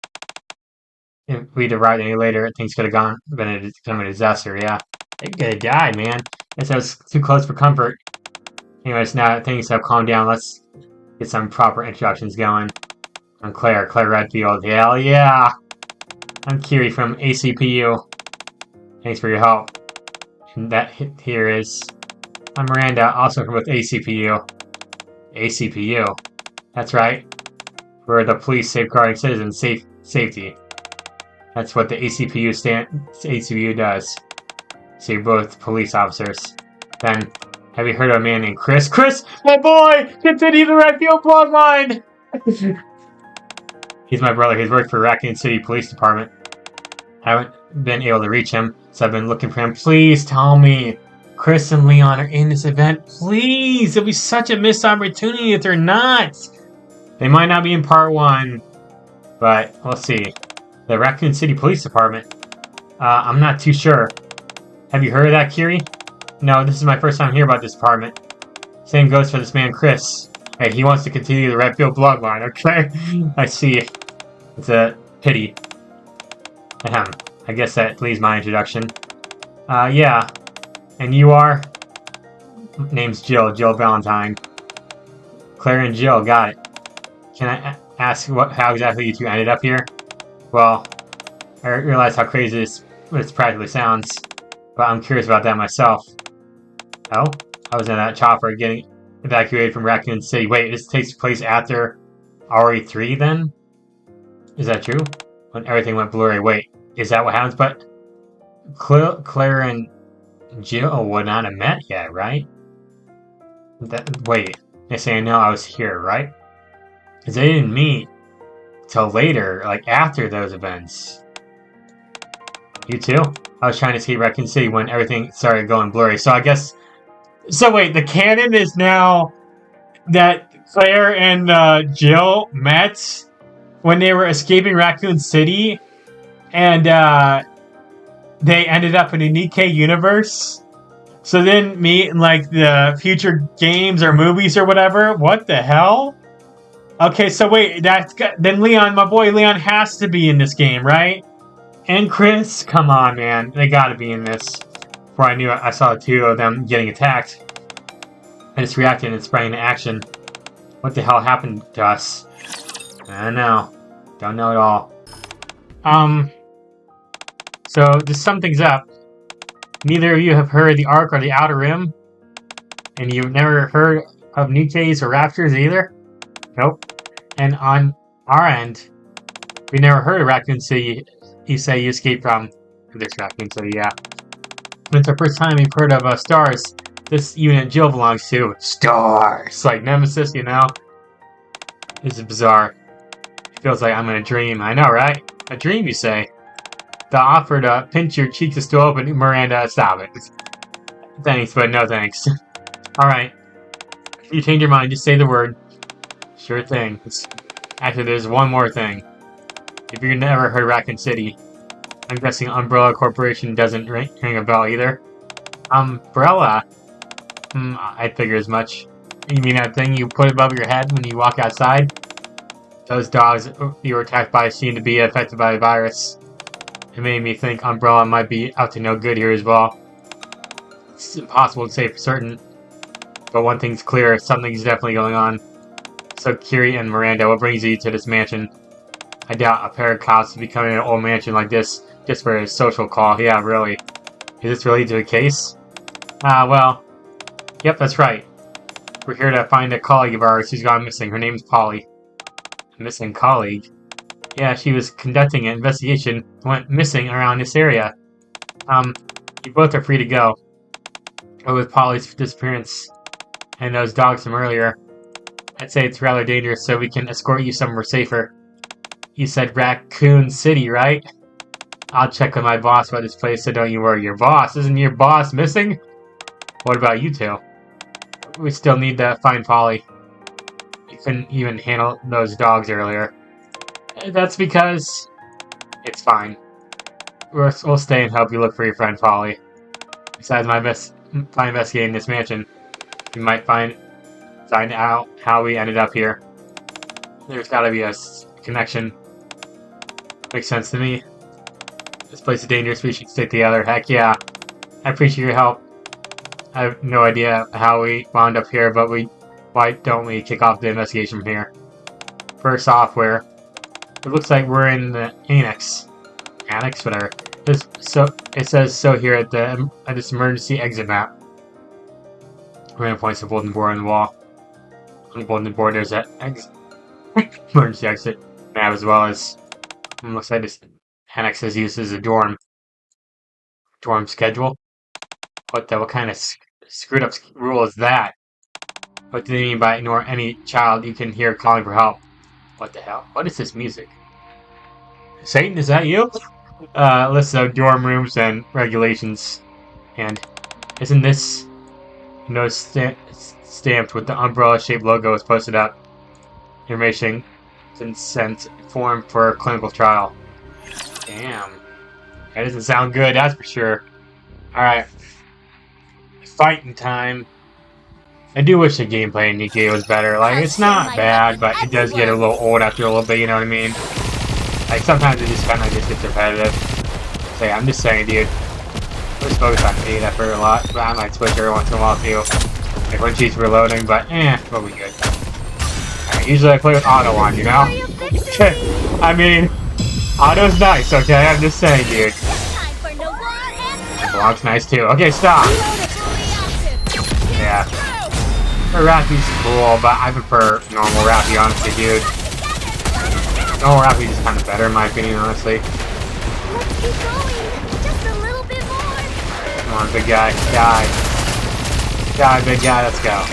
If we'd arrived any later, things could have become a disaster, yeah. They could have died, man. Guess I was too close for comfort. Anyways, now that things have calmed down, let's get some proper introductions going. I'm Claire Redfield. Hell yeah! I'm Kiri from ACPU. Thanks for your help. And that here is... I'm Miranda, also from with ACPU. ACPU. That's right. We're the police safeguarding citizens' safety. That's what the ACPU does. So you're both police officers. Then, have you heard of a man named Chris? Chris, my boy! Continue the Redfield bloodline! He's my brother. He's worked for Raccoon City Police Department. I haven't been able to reach him, so I've been looking for him. Please tell me Chris and Leon are in this event. Please! It'll be such a missed opportunity if they're not! They might not be in part 1, but we'll see. The Raccoon City Police Department. I'm not too sure. Have you heard of that, Kiri? No, this is my first time hearing about this department. Same goes for this man, Chris. Hey, he wants to continue the Redfield bloodline, okay? I see. It's a pity. Ahem. I guess that leaves my introduction. Yeah. And you are? Name's Jill Valentine. Claire and Jill, got it. Can I ask how exactly you two ended up here? Well, I realize how crazy this practically sounds, but I'm curious about that myself. Oh? I was in that chopper getting evacuated from Raccoon City. Wait, this takes place after RE3 then? Is that true? When everything went blurry. Wait, is that what happens? But Claire and Jill would not have met yet, right? Wait, they say no, I was here, right? Because they didn't meet till later, like after those events. You too? I was trying to escape Raccoon City when everything started going blurry. So I guess... So wait, the canon is now that Claire and Jill met when they were escaping Raccoon City, and they ended up in a Nikke universe. So then meet in like the future games or movies or whatever. What the hell? Okay, so wait, then Leon, my boy Leon has to be in this game, right? And Chris, come on, man, they got to be in this. Before I knew it, I saw the two of them getting attacked. I just reacted and sprang into action. What the hell happened to us? I don't know. Don't know at all. So, just sum things up. Neither of you have heard of the Ark or the Outer Rim? And you've never heard of Nikke's or Raptors either? Nope. And on our end, we never heard of Raccoon City. You say you escaped from this Raccoon City, yeah. It's our first time we've heard of stars. This unit Jill belongs to. Stars! Like Nemesis, you know? This is bizarre. It feels like I'm in a dream. I know, right? A dream, you say? The offer to pinch your cheeks is still open. Miranda, stop it. Thanks, but no thanks. Alright. If you change your mind, just say the word. Sure thing. Actually, there's one more thing. If you've never heard of Raccoon City, I'm guessing Umbrella Corporation doesn't ring a bell either. Umbrella? I figure as much. You mean that thing you put above your head when you walk outside? Those dogs you were attacked by seem to be affected by a virus. It made me think Umbrella might be up to no good here as well. It's impossible to say for certain, but one thing's clear, something's definitely going on. So, Kiri and Miranda, what brings you to this mansion? I doubt a pair of cops would be coming in an old mansion like this just for a social call. Yeah, really. Is this related to a case? Well, yep, that's right. We're here to find a colleague of ours who's gone missing. Her name's Polly. A missing colleague? Yeah, she was conducting an investigation, went missing around this area. You both are free to go. But with Polly's disappearance and those dogs from earlier, I'd say it's rather dangerous, so we can escort you somewhere safer. You said Raccoon City, right? I'll check with my boss about this place, so don't you worry. Your boss? Isn't your boss missing? What about you two? We still need to find Polly. You couldn't even handle those dogs earlier. That's because... It's fine. We'll stay and help you look for your friend Polly. Besides by investigating this mansion, you might find out how we ended up here. There's gotta be a connection. Makes sense to me. This place is dangerous, we should stick together. Heck yeah. I appreciate your help. I have no idea how we wound up here, but why don't we kick off the investigation from here? First off, where? It looks like we're in the annex. Annex? Whatever. It says so here at this emergency exit map. Miranda points to the bulletin board on the wall. On the bulletin board there's an emergency exit map as well as... looks like this annex is used as a dorm. Dorm schedule? What kind of screwed up rule is that? What do they mean by ignore any child you can hear calling for help? What the hell? What is this music? Satan, is that you? List of dorm rooms and regulations. And isn't this stamped with the umbrella-shaped logo is posted up? Information consent form for a clinical trial. Damn. That doesn't sound good, that's for sure. Alright. Fighting time. I do wish the gameplay in Nikke was better. Like, it's not bad, but it does get a little old after a little bit, you know what I mean? Like, sometimes it just kind of gets repetitive. So yeah, I'm just saying, dude. Let's focus on 8 effort a lot, but I might switch every once in a while too. Like when she's reloading, but we'll be good. Alright, usually I play with auto on, you know? I mean, auto's nice, okay? I'm just saying, dude. Block's nice too. Okay, stop! Yeah. Rappy's cool, but I prefer normal Rappy, honestly, dude. Normal Rappy's just kind of better, in my opinion, honestly. Let's keep going. Just a little bit more. Come on, big guy. Die. Die, big guy. Let's go.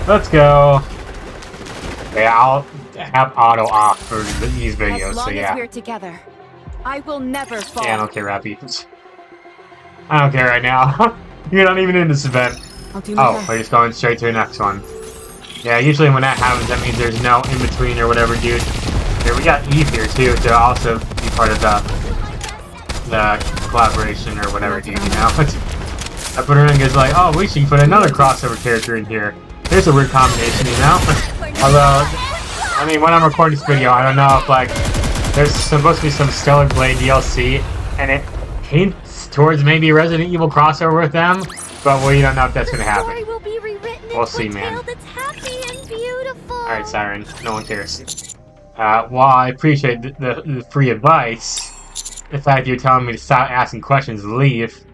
Let's go. Yeah, I'll have auto off for these videos, as long so yeah. as we're together, I will never fall. Yeah, I don't care, Rappy. I don't care right now. You're not even in this event. Oh, we're just going straight to the next one. Yeah, usually when that happens, that means there's no in-between or whatever, dude. Here, we got Eve here, too, to also be part of the collaboration or whatever, dude, you know? I put her in and goes like, oh, we should put another crossover character in here. There's a weird combination, you know? Although, I mean, when I'm recording this video, I don't know if, like, there's supposed to be some Stellar Blade DLC, and it hints towards maybe a Resident Evil crossover with them, but we don't know if that's gonna happen. We'll see, man. Alright, Siren. No one cares. While I appreciate the free advice, the fact you're telling me to stop asking questions and leave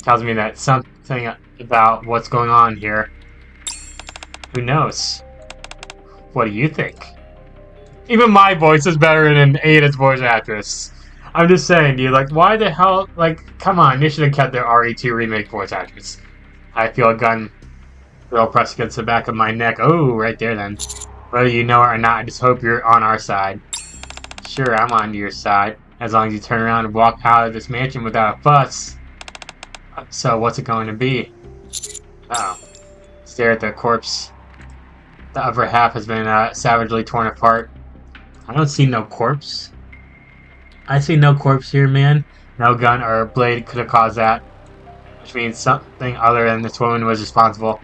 tells me that something about what's going on here. Who knows? What do you think? Even my voice is better than Ada's voice actress. I'm just saying, dude, like, why the hell, like, come on, they should have kept their RE2 remake voice actress. I feel a gun real pressed against the back of my neck. Oh, right there then. Whether you know it or not, I just hope you're on our side. Sure, I'm on your side, as long as you turn around and walk out of this mansion without a fuss. So, what's it going to be? Oh. Stare at the corpse. The upper half has been savagely torn apart. I don't see no corpse. I see no corpse here, man. No gun or blade could have caused that. which means something other than this woman was responsible.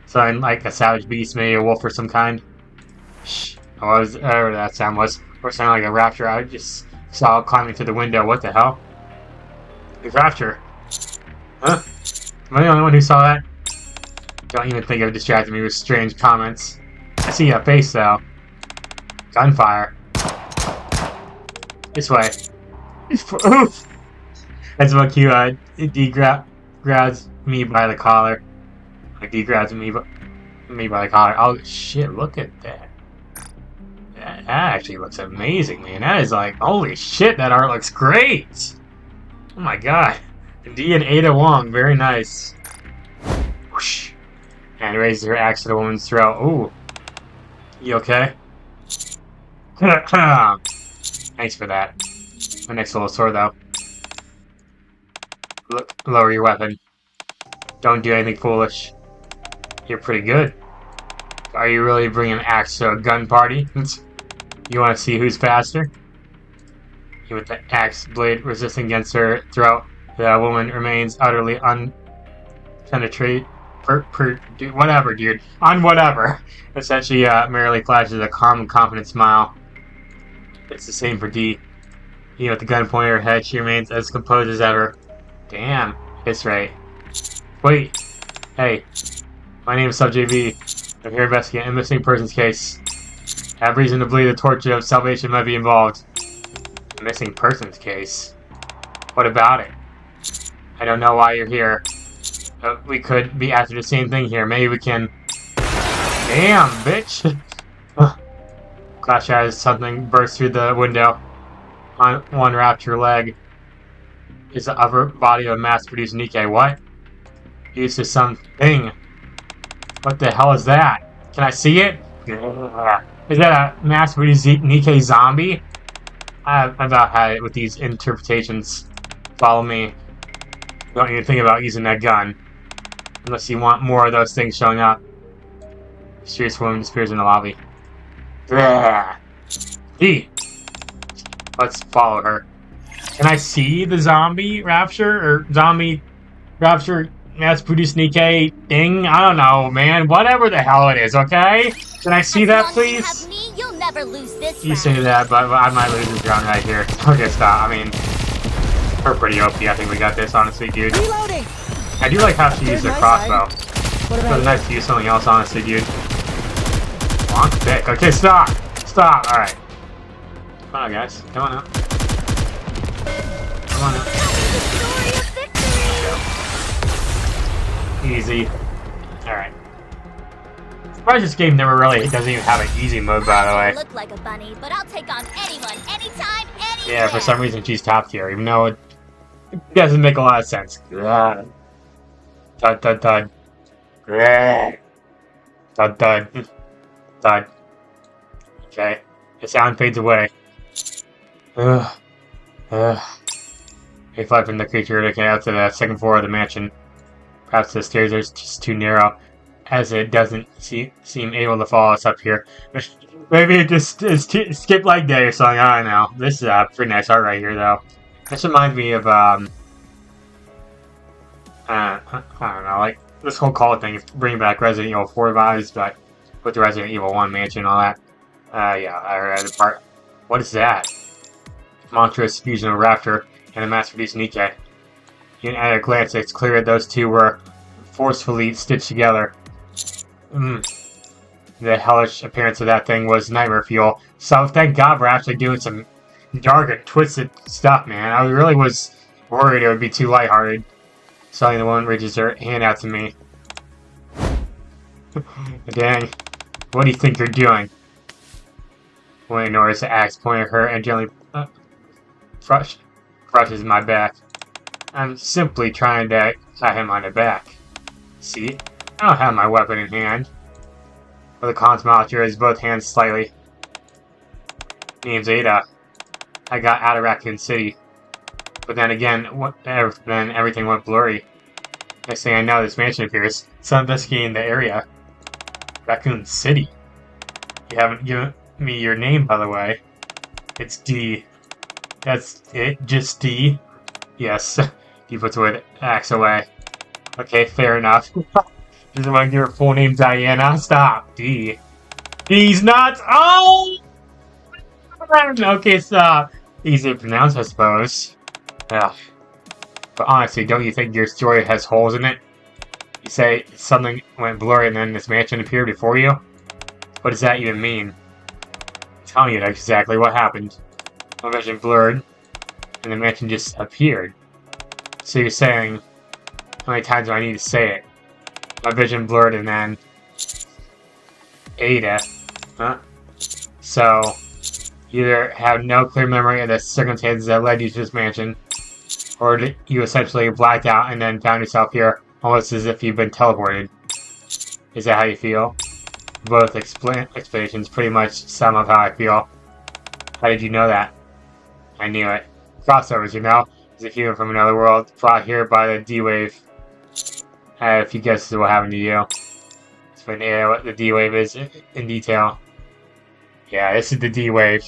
Something like a savage beast, maybe a wolf or some kind. Shh. Whatever that sound was. Or sounded like a raptor. I just saw it climbing through the window. What the hell? A raptor. Huh? Am I the only one who saw that? Don't even think of distracting me with strange comments. I see a face though. Gunfire. This way. Oof! That's what cute. D grabs me by the collar. Like D grabs me by the collar. Oh shit! Look at that. That actually looks amazing, man. That is like, holy shit! That art looks great. Oh my god. D and Ada Wong, very nice. Whoosh. And raises her axe to the woman's throat. Ooh. You okay? Thanks for that. My next little sword, though. Look, lower your weapon. Don't do anything foolish. You're pretty good. Are you really bringing an axe to a gun party? You want to see who's faster? You with the axe blade resisting against her throat. The woman remains utterly unpenetrated. Whatever, dude. On whatever. Essentially, merely flashes a calm and confident smile. It's the same for D. You with the gun pointed at her head, she remains as composed as ever. Damn, it's right. Wait. Hey. My name is SuperSonicJB. I'm here investigating a missing persons case. I have reason to believe the torture of salvation might be involved. A missing persons case? What about it? I don't know why you're here. We could be after the same thing here. Maybe we can... Damn, bitch! Clash as something bursts through the window. On one raptor leg is the upper body of a mass-produced Nikke. What? Used to something. What the hell is that? Can I see it? Is that a mass-produced Nikke zombie? I've about had it with these interpretations. Follow me. Don't even think about using that gun. Unless you want more of those things showing up. Mysterious woman disappears in the lobby. D! Let's follow her. Can I see the zombie rapture? Or zombie rapture mass-produced Nikke thing? I don't know, man. Whatever the hell it is, okay? Can I see that, please? As long as you have me, you'll never lose this You say that, but I might lose this round right here. Okay, stop. I mean, we're pretty OP. I think we got this, honestly, dude. Reloading. I do like how she used her crossbow. What It about was nice to use something else, honestly, dude. Long thick. Okay, stop! Stop! Alright. Come on, guys. Come on out. Come on out. Story of victory. Easy. Alright. Surprised this game never really doesn't even have an easy mode, by the way. Look like a bunny, but I'll take on anyone, anytime, anywhere. Yeah, for some reason she's top tier, even though it doesn't make a lot of sense. Thud, thud, thud. Thud, thud. Thud. Okay. The sound fades away. Ugh. They fly from the creature to get out to the second floor of the mansion. Perhaps the stairs are just too narrow, as it doesn't seem able to follow us up here. Maybe it just is skip leg day or something, I don't know. This is pretty nice art right here, though. This reminds me of, I don't know, like, this whole call thing is bringing back Resident Evil 4 vibes, but with the Resident Evil 1 mansion and all that. Yeah, I read the part. What is that? Monstrous fusion of raptor and a mass-produced Nikke. At a glance, it's clear that those two were forcefully stitched together. The hellish appearance of that thing was nightmare fuel. So thank God we're actually doing some dark and twisted stuff, man. I really was worried it would be too lighthearted. Suddenly the woman reaches her hand out to me. Dang. What do you think you're doing? Woman ignores the axe pointing at her and gently brushes my back. I'm simply trying to pat him on the back. See? I don't have my weapon in hand. With a calm smile, she raises both hands slightly. Name's Ada. I got out of Raccoon City. But then again, then everything went blurry. Next thing I know, this mansion appears. So I'm investigating the area. Raccoon City. You haven't given me your name, by the way. It's D. That's it? Just D? Yes. He puts away the axe away. Okay, fair enough. Doesn't want to give her full name Diana. Stop. D. D's nuts. Oh! Okay, stop. Easy to pronounce, I suppose. Ugh. But honestly, don't you think your story has holes in it? You say something went blurry and then this mansion appeared before you? What does that even mean? I'm telling you exactly what happened. My vision blurred, and the mansion just appeared. So you're saying, how many times do I need to say it? My vision blurred and then... Ada. Huh? So, you either have no clear memory of the circumstances that led you to this mansion, or you essentially blacked out and then found yourself here almost as if you've been teleported. Is that how you feel? Both explanations pretty much sum up how I feel. How did you know that? I knew it. Crossovers, you know? As a human from another world, brought here by the D-Wave. I have a few guesses of what happened to you. Explain what the D-Wave is in detail. Yeah, this is the D-Wave.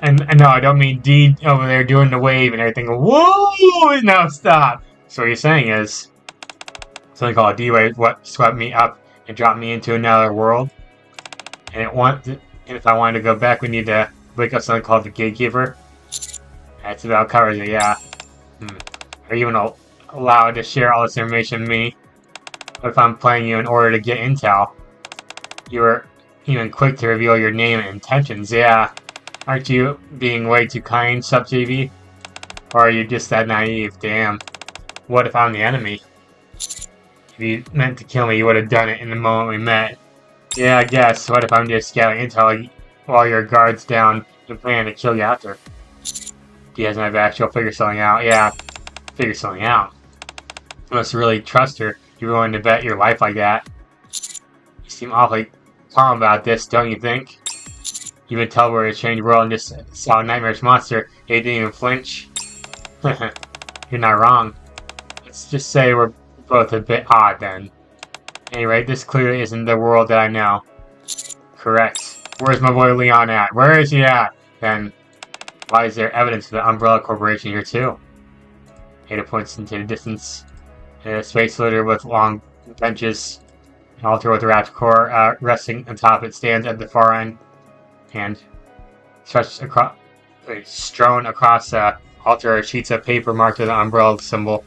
And no, I don't mean D over there doing the wave and everything. Whoa! No, stop! So what you're saying is, something called a D-Wave what swept me up and dropped me into another world. And if I wanted to go back, we need to wake up something called the Gatekeeper. That's about covers it, yeah. Are you even allowed to share all this information with me? What if I'm playing you in order to get intel? You were even quick to reveal your name and intentions, yeah. Aren't you being way too kind, SuperJB? Or are you just that naive? Damn. What if I'm the enemy? If you meant to kill me, you would have done it in the moment we met. Yeah, I guess. What if I'm just scouting intel while your guard's down and planning to kill you after? He has my back, she'll figure something out. Yeah, figure something out. You must really trust her. You're willing to bet your life like that. You seem awfully calm about this, don't you think? You've been teleported to change the world and just saw a nightmarish monster. You didn't even flinch. You're not wrong. Let's just say we're both a bit odd then. Anyway, this clearly isn't the world that I know. Correct. Where's my boy Leon at? Where is he at? Then, why is there evidence of the Umbrella Corporation here too? Ada points into the distance. A space littered with long benches. An altar with a wrapped core resting on top of it stands at the far end. And stretched across, strewn across the altar are sheets of paper marked with the umbrella symbol.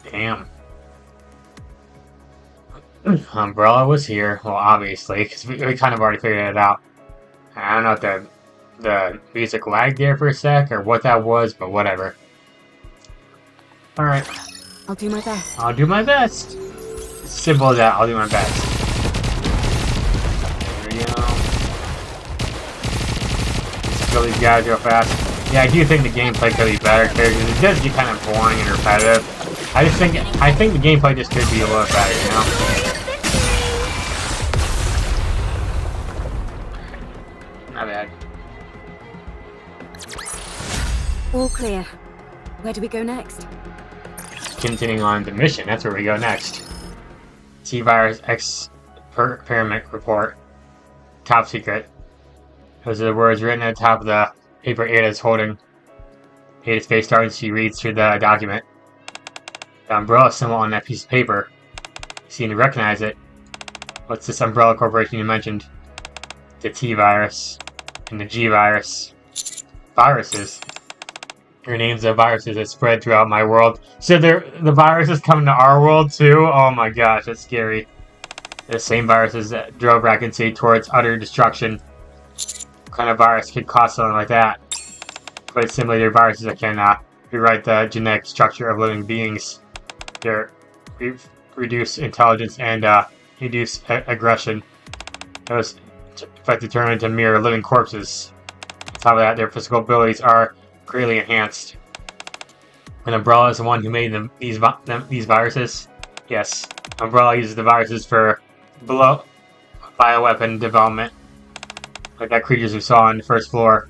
Damn. Umbrella was here. Well, obviously, because we kind of already figured it out. I don't know if the music lagged there for a sec or what that was, but whatever. Alright. I'll do my best. I'll do my best. Simple as that. I'll do my best. There we go. Let's kill these guys real fast. Yeah, I do think the gameplay could be better because it does get kind of boring and repetitive. I think the gameplay just could be a little better, you know? Not bad. All clear. Where do we go next? Continuing on the mission, that's where we go next. T-Virus Experiment Report. Top secret. Those are the words written at the top of the paper Ada is holding. Ada's face starts, she reads through the document. The umbrella symbol on that piece of paper. You seem to recognize it. What's this Umbrella Corporation you mentioned? The T-Virus. And the G-Virus. Viruses. Your names of viruses that spread throughout my world. So the viruses coming to our world too? Oh my gosh, that's scary. The same viruses that drove Raccoon City towards utter destruction. What kind of virus could cause something like that? Quite similar to viruses that can rewrite the genetic structure of living beings. They reduce intelligence and reduce aggression. Those affected turn into mere living corpses. On top of that, their physical abilities are greatly enhanced. And Umbrella is the one who made these viruses? Yes. Umbrella uses the viruses for bioweapon development. Like that creatures we saw on the first floor.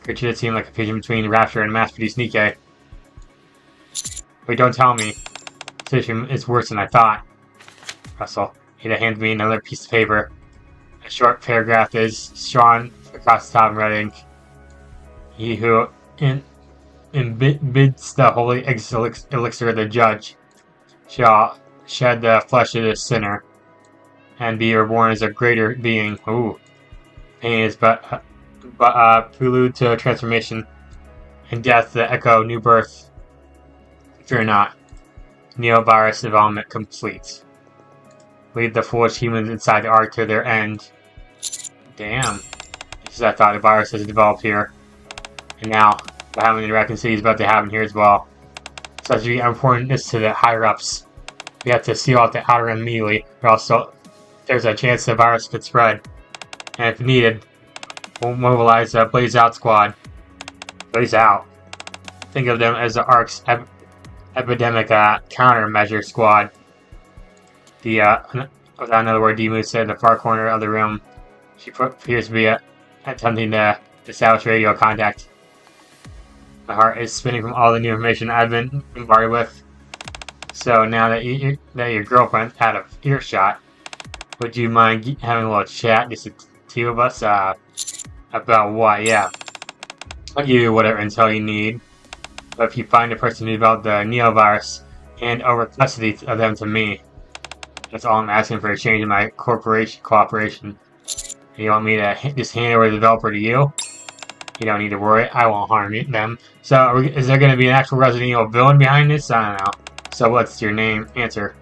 Creature that seemed like a fusion between Rapture and mass-produced Nikke. Wait, don't tell me. The situation is worse than I thought. Russell, Ada hands me another piece of paper. A short paragraph is drawn across the top in red ink. He who bids the holy elixir of the judge shall shed the flesh of the sinner and be reborn as a greater being. Ooh, pain is but prelude to transformation, and death the echo new birth. Fear not. Neovirus development complete. Lead the foolish humans inside the Ark to their end. Damn. Just as I thought, the virus has developed here. And now, the happening in the Raccoon City is about to happen here as well. Such importance to the higher-ups. We have to seal out the outer rim immediately, or else there's a chance the virus could spread. And if needed, we'll mobilize the Blaze Out squad. Blaze Out. Think of them as the Ark's epidemic countermeasure squad. Without another word, Demu said in the far corner of the room. She appears to be attempting to establish radio contact. My heart is spinning from all the new information I've been bombarded with. So now that your girlfriend's out of earshot, would you mind having a little chat, just the two of us, about what? Yeah, I'll give you whatever intel you need. But if you find a person who developed the neovirus, hand over custody of them to me. That's all I'm asking for a change in my cooperation. You want me to just hand over the developer to you? You don't need to worry, I won't harm them. So, is there going to be an actual Resident Evil villain behind this? I don't know. So, what's your name? Answer.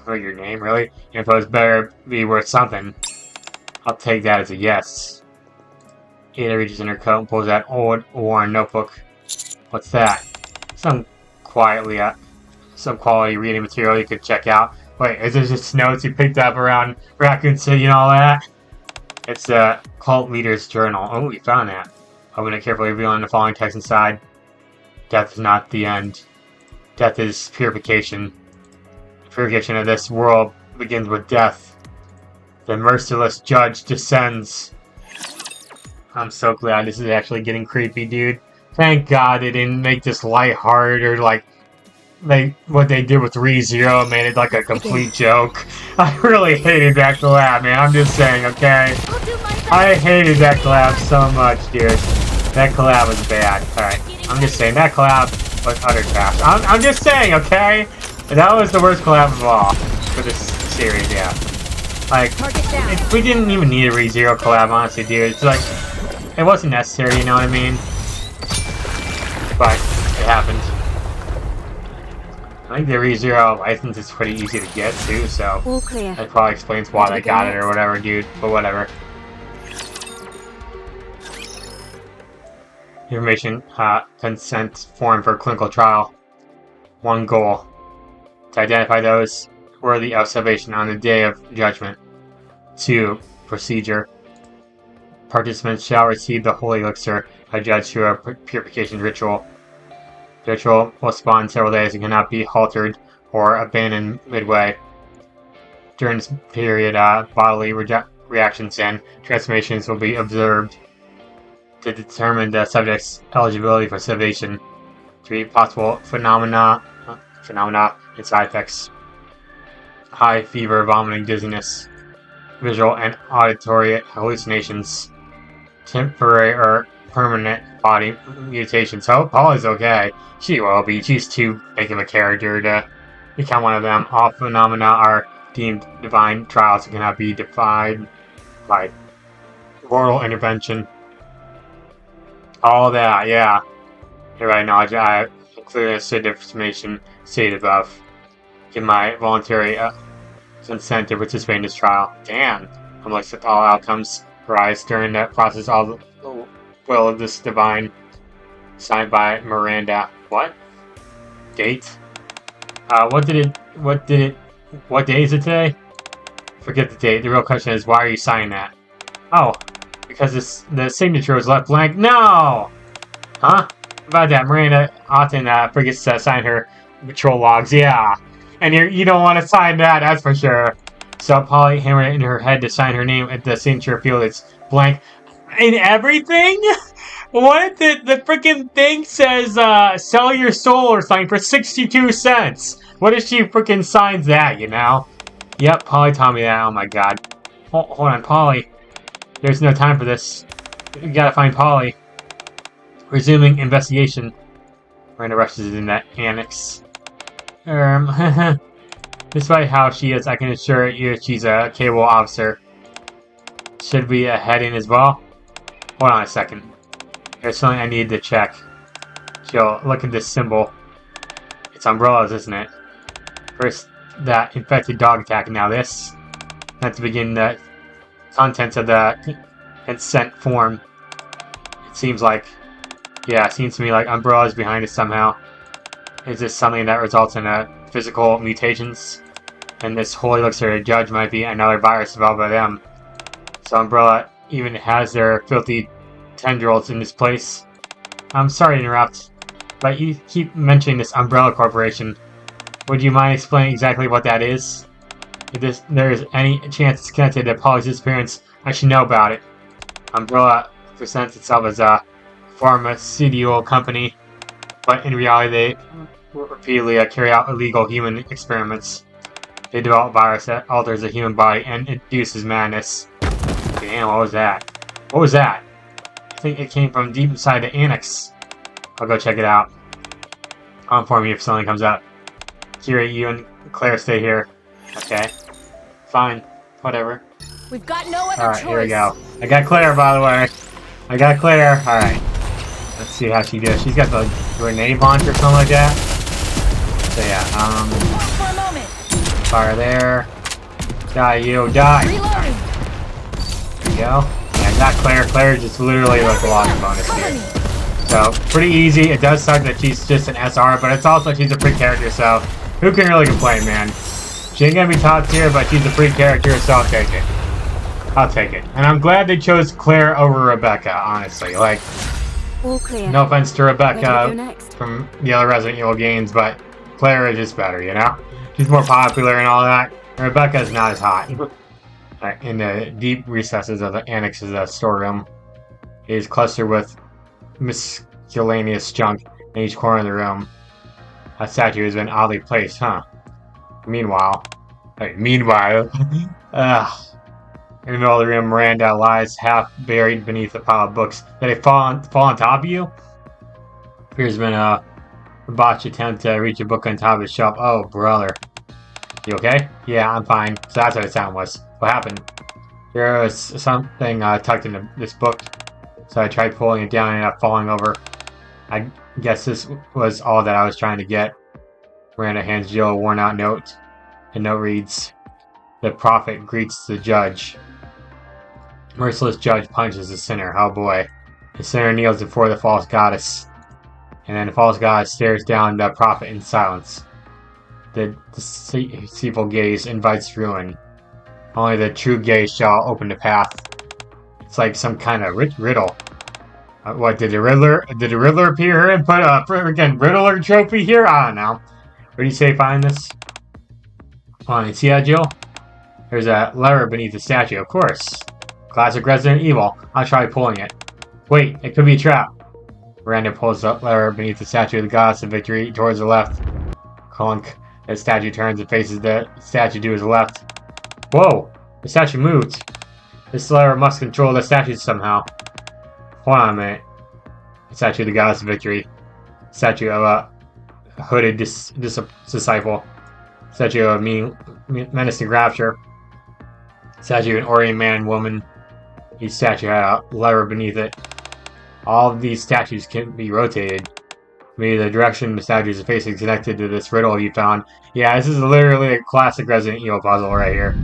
Oh, your name, really? Info's better be worth something. I'll take that as a yes. Ada reaches in her coat and pulls that old, worn notebook. What's that? Some quality reading material you could check out. Wait, is this just notes you picked up around Raccoon City and all that? It's the cult leader's journal. Oh, we found that. Open it carefully, revealing the following text inside. Death is not the end. Death is purification. The purification of this world begins with death. The merciless judge descends. I'm so glad this is actually getting creepy, dude. Thank God they didn't make this lighthearted or like what they did with ReZero made it like a complete joke. I really hated that collab, man. I'm just saying, okay? I hated that collab so much, dude. That collab was bad. Alright, I'm just saying, that collab was utter trash. I'm just saying, okay? That was the worst collab of all for this series, yeah. Like, we didn't even need a ReZero collab, honestly, dude. It's like, it wasn't necessary, you know what I mean? But, it happened. I think the ReZero license is pretty easy to get too, so that probably explains why they got it or whatever, dude. But whatever. Information consent form for clinical trial. One goal: to identify those worthy of salvation on the day of judgment. 2. Procedure: participants shall receive the holy elixir adjudged through a purification ritual. The ritual will spawn several days and cannot be halted or abandoned midway. During this period, bodily reactions and transformations will be observed to determine the subject's eligibility for salvation. 3. Possible phenomena and side effects: high fever, vomiting, dizziness, visual and auditory hallucinations, temporary or permanent body mutations. Hope Polly's okay. She will be. She's too big of a character to become one of them. All phenomena are deemed divine trials and cannot be defied by mortal intervention. All that, yeah. Hereby knowledge I clearly understood the information stated above. Give my voluntary consent to participate in this trial. Damn. Unless that all outcomes arise during that process, all the will of this divine. Signed by Miranda. What? Date? What day is it today? Forget the date. The real question is, why are you signing that? Oh, because the signature was left blank. No! Huh? About that, Miranda often forgets to sign her patrol logs. Yeah. And you don't want to sign that, that's for sure. So Polly hammered it in her head to sign her name at the signature field. It's blank. In everything? What if the freaking thing says, sell your soul or something for 62 cents? What if she freaking signs that, you know? Yep, Polly taught me that. Oh my god. Hold on, Polly. There's no time for this. We gotta find Polly. Resuming investigation. Miranda rushes in that annex. Despite how she is, I can assure you she's a capable officer. Should we head in as well? Hold on a second. There's something I need to check. Yo, look at this symbol. It's umbrellas, isn't it? First, that infected dog attack, and now this. Not to begin the contents of the consent form. It seems like, yeah, it seems to me like Umbrella is behind it somehow. Is this something that results in physical mutations? And this holy elixir judge might be another virus developed by them. So Umbrella even has their filthy tendrils in this place. I'm sorry to interrupt, but you keep mentioning this Umbrella Corporation. Would you mind explaining exactly what that is? If there is any chance it's connected to Polly's disappearance, I should know about it. Umbrella presents itself as a pharmaceutical company, but in reality they repeatedly carry out illegal human experiments. They develop a virus that alters the human body and induces madness. Damn, what was that? What was that? I think it came from deep inside the annex. I'll go check it out. I'll inform you if something comes up. Kira, you and Claire stay here. Okay. Fine. Whatever. We've got no other Alright, choice. here we go. I got Claire, by the way. I got Claire. Alright. Let's see how she does. She's got the grenade launcher or something like that. So yeah, For a moment. fire there. Die, you. Die. Reloading. There you go. Yeah, I got Claire. Claire is just literally like a logging bonus Cover here. me. So, pretty easy. It does suck that she's just an SR, but it's also she's a free character, so who can really complain, man? She ain't gonna be top tier, but she's a free character, so I'll take it. I'll take it. And I'm glad they chose Claire over Rebecca, honestly. Like, All clear. no offense to Where do we go Rebecca next? from the other Resident Evil games, but Claire is just better, you know? She's more popular and all that. And Rebecca is not as hot. In the deep recesses of the annex's storeroom is clustered with miscellaneous junk in each corner of the room. A statue has been oddly placed, huh? Meanwhile, in the middle of the room, Miranda lies half buried beneath a pile of books. Did they fall on top of you? There's been a botched attempt to reach a book on top of the shelf. Oh, brother. You okay? Yeah, I'm fine. So that's what the sound was. What happened? There was something tucked into this book. So I tried pulling it down and ended up falling over. I guess this was all that I was trying to get. Miranda hands Jill a worn out note. The note reads, "The prophet greets the judge. Merciless judge punishes the sinner." Oh boy. The sinner kneels before the false goddess. And then the false goddess stares down the prophet in silence. The deceitful gaze invites ruin. Only the true gaze shall open the path. It's like some kind of riddle. What, did the Riddler appear here and put a freaking Riddler trophy here? I don't know. Where do you say find this? Hold on, you see that, Jill? There's a lever beneath the statue, of course. Classic Resident Evil. I'll try pulling it. Wait, it could be a trap. Miranda pulls the lever beneath the statue of the goddess of victory towards the left. Clunk. The statue turns and faces the statue to his left. Whoa! The statue moved. This lever must control the statue somehow. Hold on a minute. The statue of the goddess of victory. Statue of a hooded disciple. Statue of menacing rapture. Statue of an Orient man, woman. Each statue had a lever beneath it. All of these statues can be rotated. Maybe the direction the statues are facing is connected to this riddle you found. Yeah, this is literally a classic Resident Evil puzzle right here.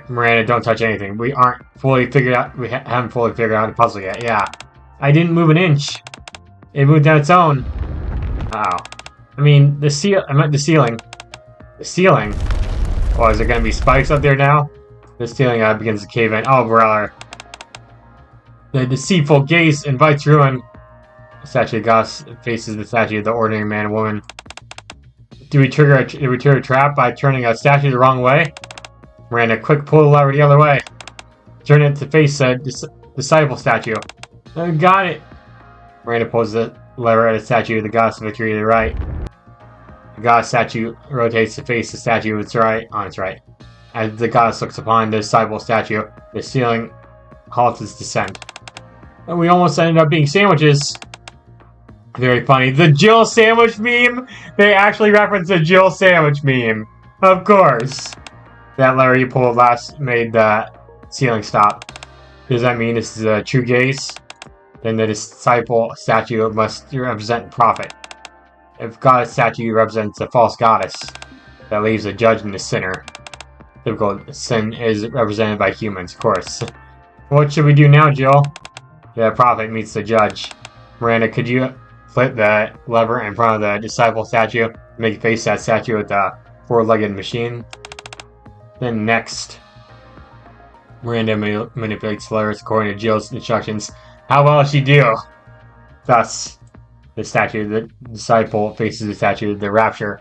Miranda, don't touch anything. We aren't fully figured out. We haven't fully figured out the puzzle yet. Yeah, I didn't move an inch. It moved on its own. Oh, I mean the I meant the ceiling. The ceiling. Oh, is there gonna be spikes up there now? The ceiling begins to cave in. Oh, brother. The deceitful gaze invites ruin. The statue of Goss faces the statue of the ordinary man and woman. Do we trigger a trap by turning a statue the wrong way? Miranda, quick, pull the lever the other way. Turn it to face a disciple statue. Got it! Miranda pulls the lever at a statue of the goddess of victory to the right. The goddess statue rotates to face the statue on its right. As the goddess looks upon the disciple statue, the ceiling halts its descent. And we almost ended up being sandwiches. Very funny. The Jill sandwich meme? They actually reference the Jill sandwich meme. Of course. That lever you pulled last made the ceiling stop. Does that mean this is a true gaze? Then the disciple statue must represent prophet. If goddess statue represents a false goddess, that leaves the judge and the sinner. Typical sin is represented by humans, of course. What should we do now, Jill? The prophet meets the judge. Miranda, could you flip the lever in front of the disciple statue? Make it face that statue with the four-legged machine. Then next, Miranda manipulates levers according to Jill's instructions. How well does she do? Thus, the statue, the disciple faces the statue, the rapture.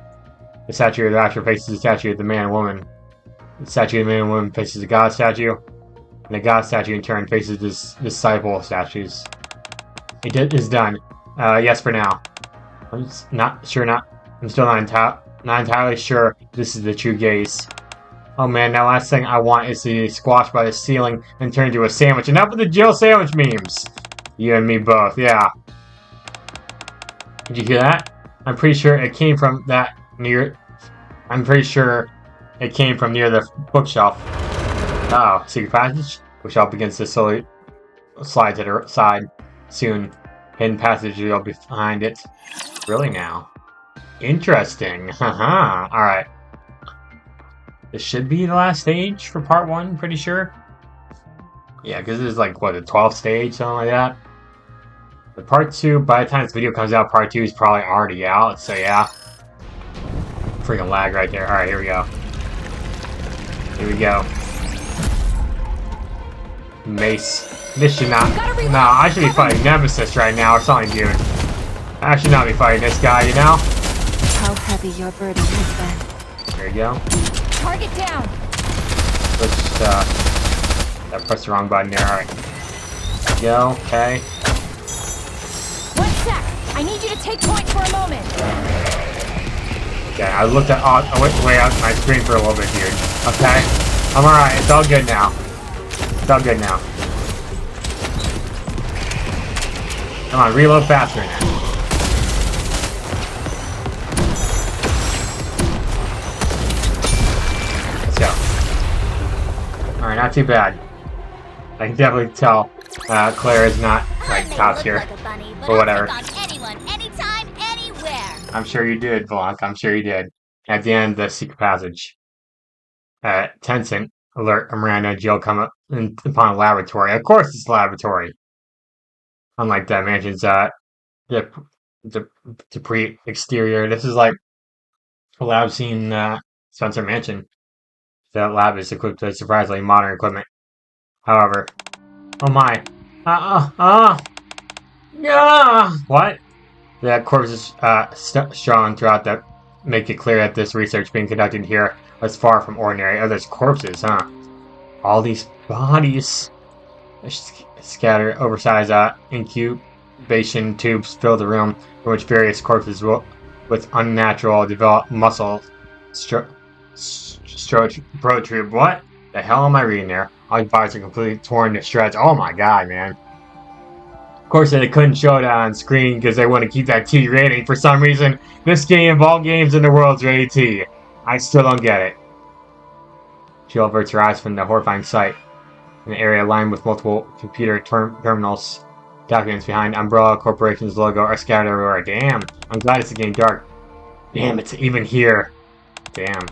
The statue of the rapture faces the statue of the man and woman. The statue of the man and woman faces the god statue. And the god statue in turn faces the disciple statues. It is done. Yes for now. I'm still not entirely sure this is the true gaze. Oh man, that last thing I want is to be squashed by the ceiling and turn into a sandwich. Enough of the Jill sandwich memes! You and me both, yeah. Did you hear that? I'm pretty sure it came from near the bookshelf. Oh, secret passage? Bookshelf begins to slowly slide to the side. Soon, hidden passage will be behind it. Really now? Interesting. Haha. Alright. This should be the last stage for part 1, pretty sure. Yeah, because this is like, what, the 12th stage, something like that? The part 2, by the time this video comes out, part 2 is probably already out, so yeah. Freaking lag right there. Alright, here we go. Here we go. Mace. This should not... No, I should be fighting Nemesis right now or something, dude. I should not be fighting this guy, you know? How heavy your burden has been. There you go. Target down. Let's I pressed the wrong button there. Alright. There you go. Okay. 1 sec. I need you to take point for a moment. Okay, I looked at I went way out my screen for a little bit, dude. Okay? I'm alright. It's all good now. It's all good now. Come on, reload faster now. Let's go. Alright, not too bad. I can definitely tell Claire is not like top tier. Or whatever. Anytime, anywhere. I'm sure you did, Blanc. I'm sure you did. At the end of the secret passage. Tencent alert Miranda and Jill come up upon a laboratory. Of course it's a laboratory. Unlike the mansion's the pre-exterior. This is like a lab seen Spencer Mansion. The lab is equipped with surprisingly modern equipment. However, oh my. Yeah. What? The corpses strewn throughout that make it clear that this research being conducted here was far from ordinary. Oh, there's corpses, huh? All these bodies scattered oversized incubation tubes fill the room in which various corpses with unnatural developed muscle protrude. What the hell am I reading there? All these bodies are completely torn to shreds. Oh my god, man. Of course, they couldn't show it on screen because they want to keep that T rating for some reason. This game of all games in the world's rated T. I still don't get it. She averts her eyes from the horrifying sight. In an area lined with multiple computer terminals, documents behind Umbrella Corporation's logo are scattered everywhere. Damn, I'm glad it's getting dark. Damn, it's even here. Damn.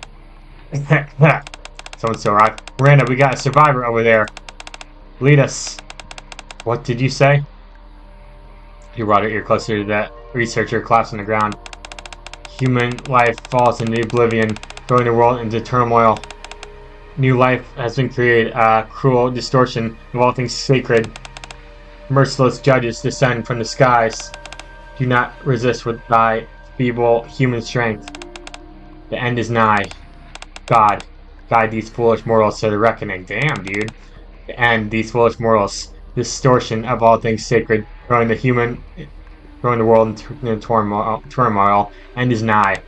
Someone's still alive. Miranda, we got a survivor over there. Lead us. What did you say? You brought her ear closer to that researcher collapsed on the ground. Human life falls into oblivion, throwing the world into turmoil. New life has been created, a cruel distortion of all things sacred. Merciless judges descend from the skies. Do not resist with thy feeble human strength. The end is nigh. God, guide these foolish mortals to the reckoning. Damn, dude. The end, these foolish mortals. Distortion of all things sacred, throwing the world into turmoil. End is nigh.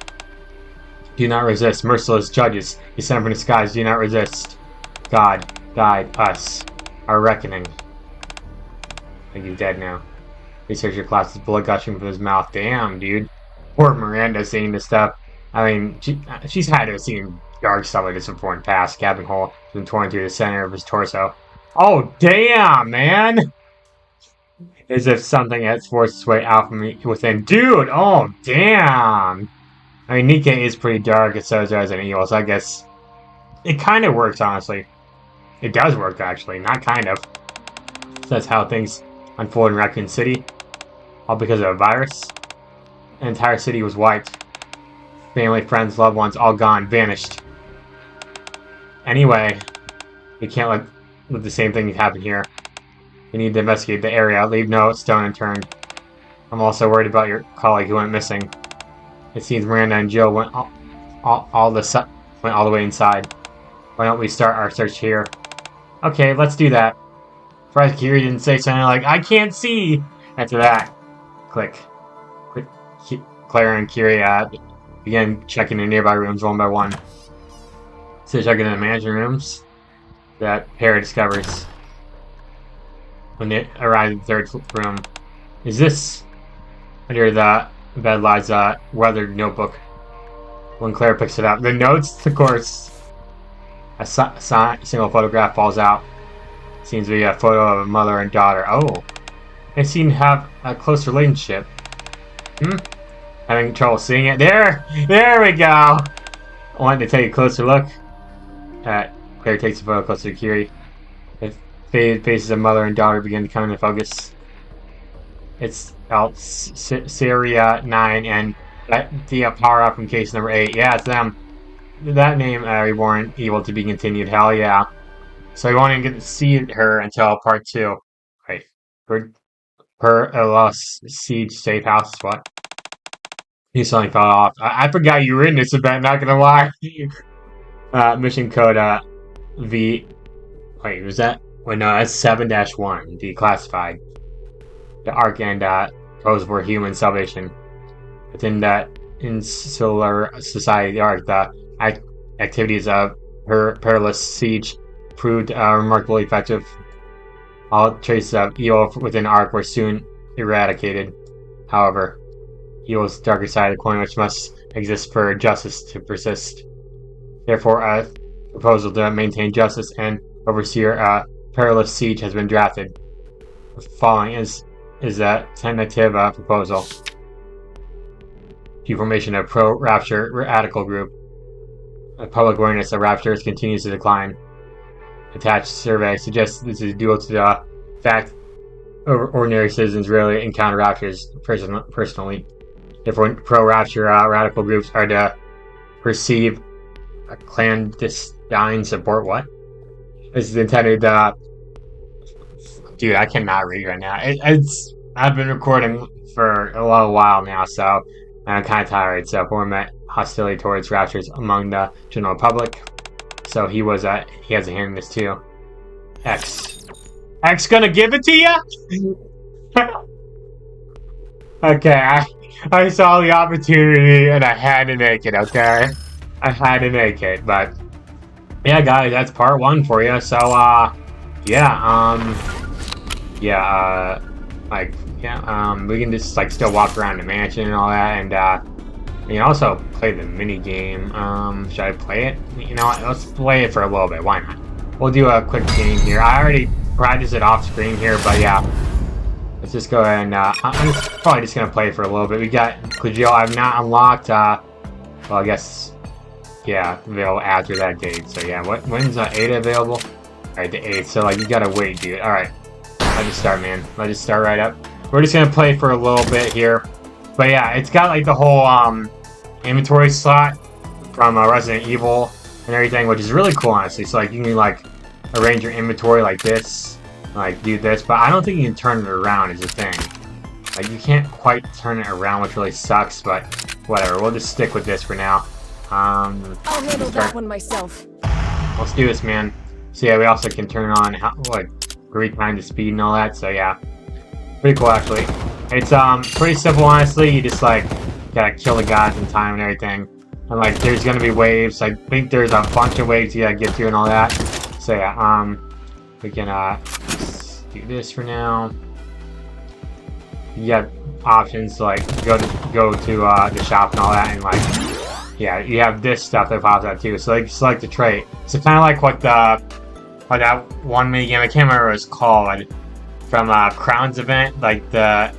Do not resist. Merciless judges descend from the skies. Do not resist. God, guide us. Our reckoning. I think he's dead now. Researcher collapses, blood gushing from his mouth. Damn, dude. Poor Miranda seeing this stuff. I mean, she's had to have seen dark stuff like this before in the past. Cabin hole has been torn through the center of his torso. Oh, damn, man! As if something has forced its way out from within. Dude, oh, damn! I mean, Nikke is pretty dark, and so is Resident Evil, so I guess it kind of works, honestly. It does work, actually, not kind of. So that's how things unfold in Raccoon City. All because of a virus. The entire city was wiped. Family, friends, loved ones, all gone, vanished. Anyway, we can't let the same thing happen here. We need to investigate the area, leave no stone unturned. I'm also worried about your colleague who went missing. It seems Miranda and Jill went all the way inside. Why don't we start our search here? Okay, let's do that. Surprised Kiri didn't say something like, I can't see! After that, click. Claire and Kiri began checking the nearby rooms one by one. So checking in the mansion rooms that pair discovers when they arrive in the third room. Is this? Under the bed lies a weathered notebook. When Claire picks it up, the notes, of course, a single photograph falls out. Seems to be a photo of a mother and daughter. Oh, they seem to have a close relationship. Having trouble seeing it. There we go. I wanted to take a closer look. Claire takes the photo closer to Kiri. The faded faces of mother and daughter begin to come into focus. It's Syria 9 and the power up from case number 8. Yeah, it's them. That name, Reborn Evil to be continued. Hell yeah. So we won't even get to see her until part 2. Right. Per Lost Siege Safe House. What? You suddenly fell off. I forgot you were in this event, not gonna lie. Mission code V. Wait, was that? Wait, no, that's 7-1. Declassified. The Ark and pose for human salvation. Within the Insular Society, the Ark, the activities of her perilous siege proved remarkably effective. All traces of evil within the Ark were soon eradicated. However, evil's darker side of the coin, which must exist for justice to persist. Therefore, a proposal to maintain justice and oversee a perilous siege has been drafted. The following is a tentative proposal. The formation of pro-Rapture radical group. The public awareness of Rapture continues to decline. Attached survey suggests this is due to the fact ordinary citizens rarely encounter Raptures personally. Therefore, pro-Rapture radical groups are to perceive a clandestine support. What? This is intended dude, I cannot read right now. I've been recording for a little while now, so I'm kind of tired. So, format hostility towards Raptures among the general public. So he has a hand in this too. X gonna give it to you? Okay, I saw the opportunity and I had to make it. Okay, I had to make it. But yeah, guys, that's part 1 for you. So we can just like still walk around the mansion and all that, and you can also play the mini game. Should I play it? You know what? Let's play it for a little bit. Why not? We'll do a quick game here. I already practiced it off screen here, but yeah. Let's just go ahead and I'm probably just gonna play it for a little bit. We got Kujio. I've not unlocked. Well, I guess yeah, available after that date. So yeah, when's Ada available? All right, the 8th. So like you gotta wait, dude. All right, let's just start, man. Let's just start right up. We're just gonna play for a little bit here, but yeah, it's got like the whole inventory slot from Resident Evil and everything, which is really cool, honestly. So like you can like arrange your inventory like this, like do this, but I don't think you can turn it around is the thing. Like you can't quite turn it around, which really sucks, but whatever. We'll just stick with this for now. I'll handle that one myself. Let's do this, man. So yeah, we also can turn on like retime the speed and all that. So yeah, pretty cool actually. It's pretty simple, honestly. You just like gotta kill the guys in time and everything. And like there's gonna be waves. I think there's a bunch of waves you gotta get to and all that. So yeah, we can do this for now. you have options like go to the shop and all that, and like yeah, you have this stuff that pops out too. So like select the trait. So kind of like what that one minigame, I can't remember what it's called, from Crown's event, like the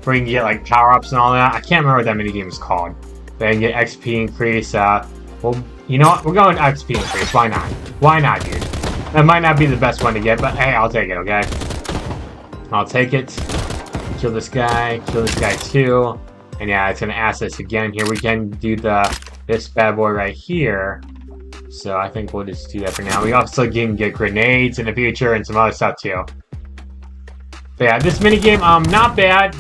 where you can get like power ups and all that. I can't remember what that minigame is called. Then you get XP increase. Well, you know what? We're going XP increase. Why not? Why not, dude? That might not be the best one to get, but hey, I'll take it. Okay, I'll take it. Kill this guy too. And yeah, it's gonna ask us again here. We can do this bad boy right here. So I think we'll just do that for now. We also can get grenades in the future and some other stuff too. But yeah, this minigame, not bad.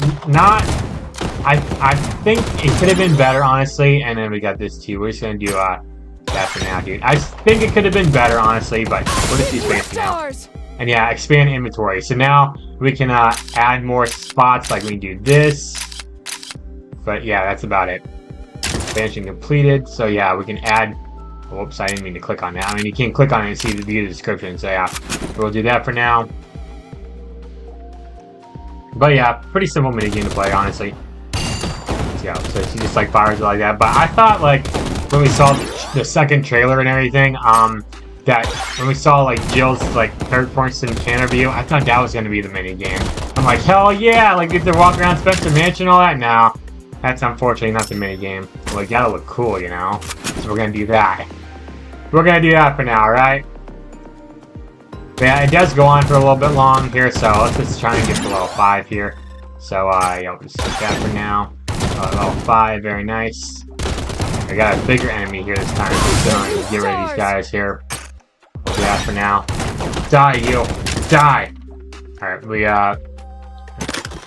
I think it could have been better, honestly. And then we got this too. We're just gonna do that for now, dude. I think it could have been better, honestly, but we'll just do space for now. And yeah, expand inventory. So now we can add more spots, like we can do this. But yeah, that's about it. Expansion completed. So yeah, we can add. Whoops, I didn't mean to click on that. I mean, you can click on it and see the view description. So yeah, we'll do that for now. But yeah, pretty simple minigame to play, honestly. Let's go. So she just like fires it like that. But I thought like when we saw the second trailer and everything, that when we saw like Jill's like third-person camera view, I thought that was gonna be the minigame. I'm like, hell yeah! Like get to walk around Spencer Mansion and all that. No, that's unfortunately not the minigame. Like that'll look cool, you know. So we're gonna do that. We're gonna do that for now, right? But yeah, it does go on for a little bit long here, so let's just try and get to level 5 here. So yeah, we'll just do that for now. Level 5, very nice. I got a bigger enemy here this time, so get rid of these guys here. We'll do that for now. Die, you! Die! Alright, we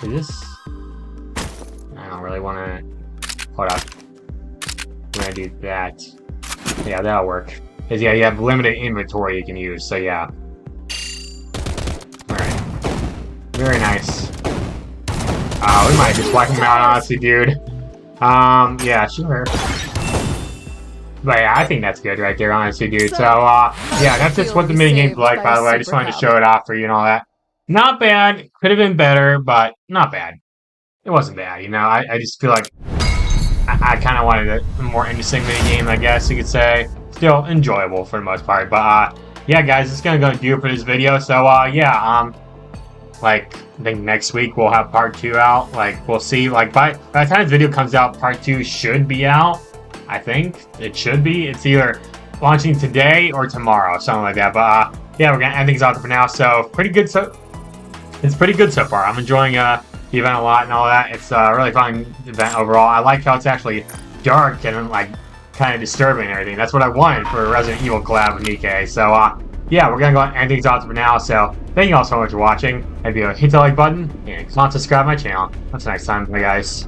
is this? I don't really wanna hold up. We're gonna do that. Yeah, that'll work. Cause yeah, you have limited inventory you can use, so yeah. Alright. Very nice. We might just wipe him out, honestly, dude. Yeah, sure. But yeah, I think that's good right there, honestly, dude. So, yeah, that's just what the minigame's like, by the way. I just wanted to show it off for you and all that. Not bad. Could have been better, but not bad. It wasn't bad, you know? I just feel like I kind of wanted a more interesting minigame, I guess you could say. Still enjoyable for the most part. But, yeah, guys, it's going to do it for this video. So, yeah, like, I think next week we'll have part 2 out. Like, we'll see. Like, by the time this video comes out, part 2 should be out. I think it should be. It's either launching today or tomorrow, something like that. But yeah, we're gonna end things off for now. So pretty good. So it's pretty good so far. I'm enjoying the event a lot and all that. It's a really fun event overall. I like how it's actually dark and like kind of disturbing and everything. That's what I wanted for a Resident Evil collab with Nikke. So yeah, we're gonna go and end things off for now. So thank you all so much for watching. If you hit the like button and subscribe to my channel. Until next time, bye guys.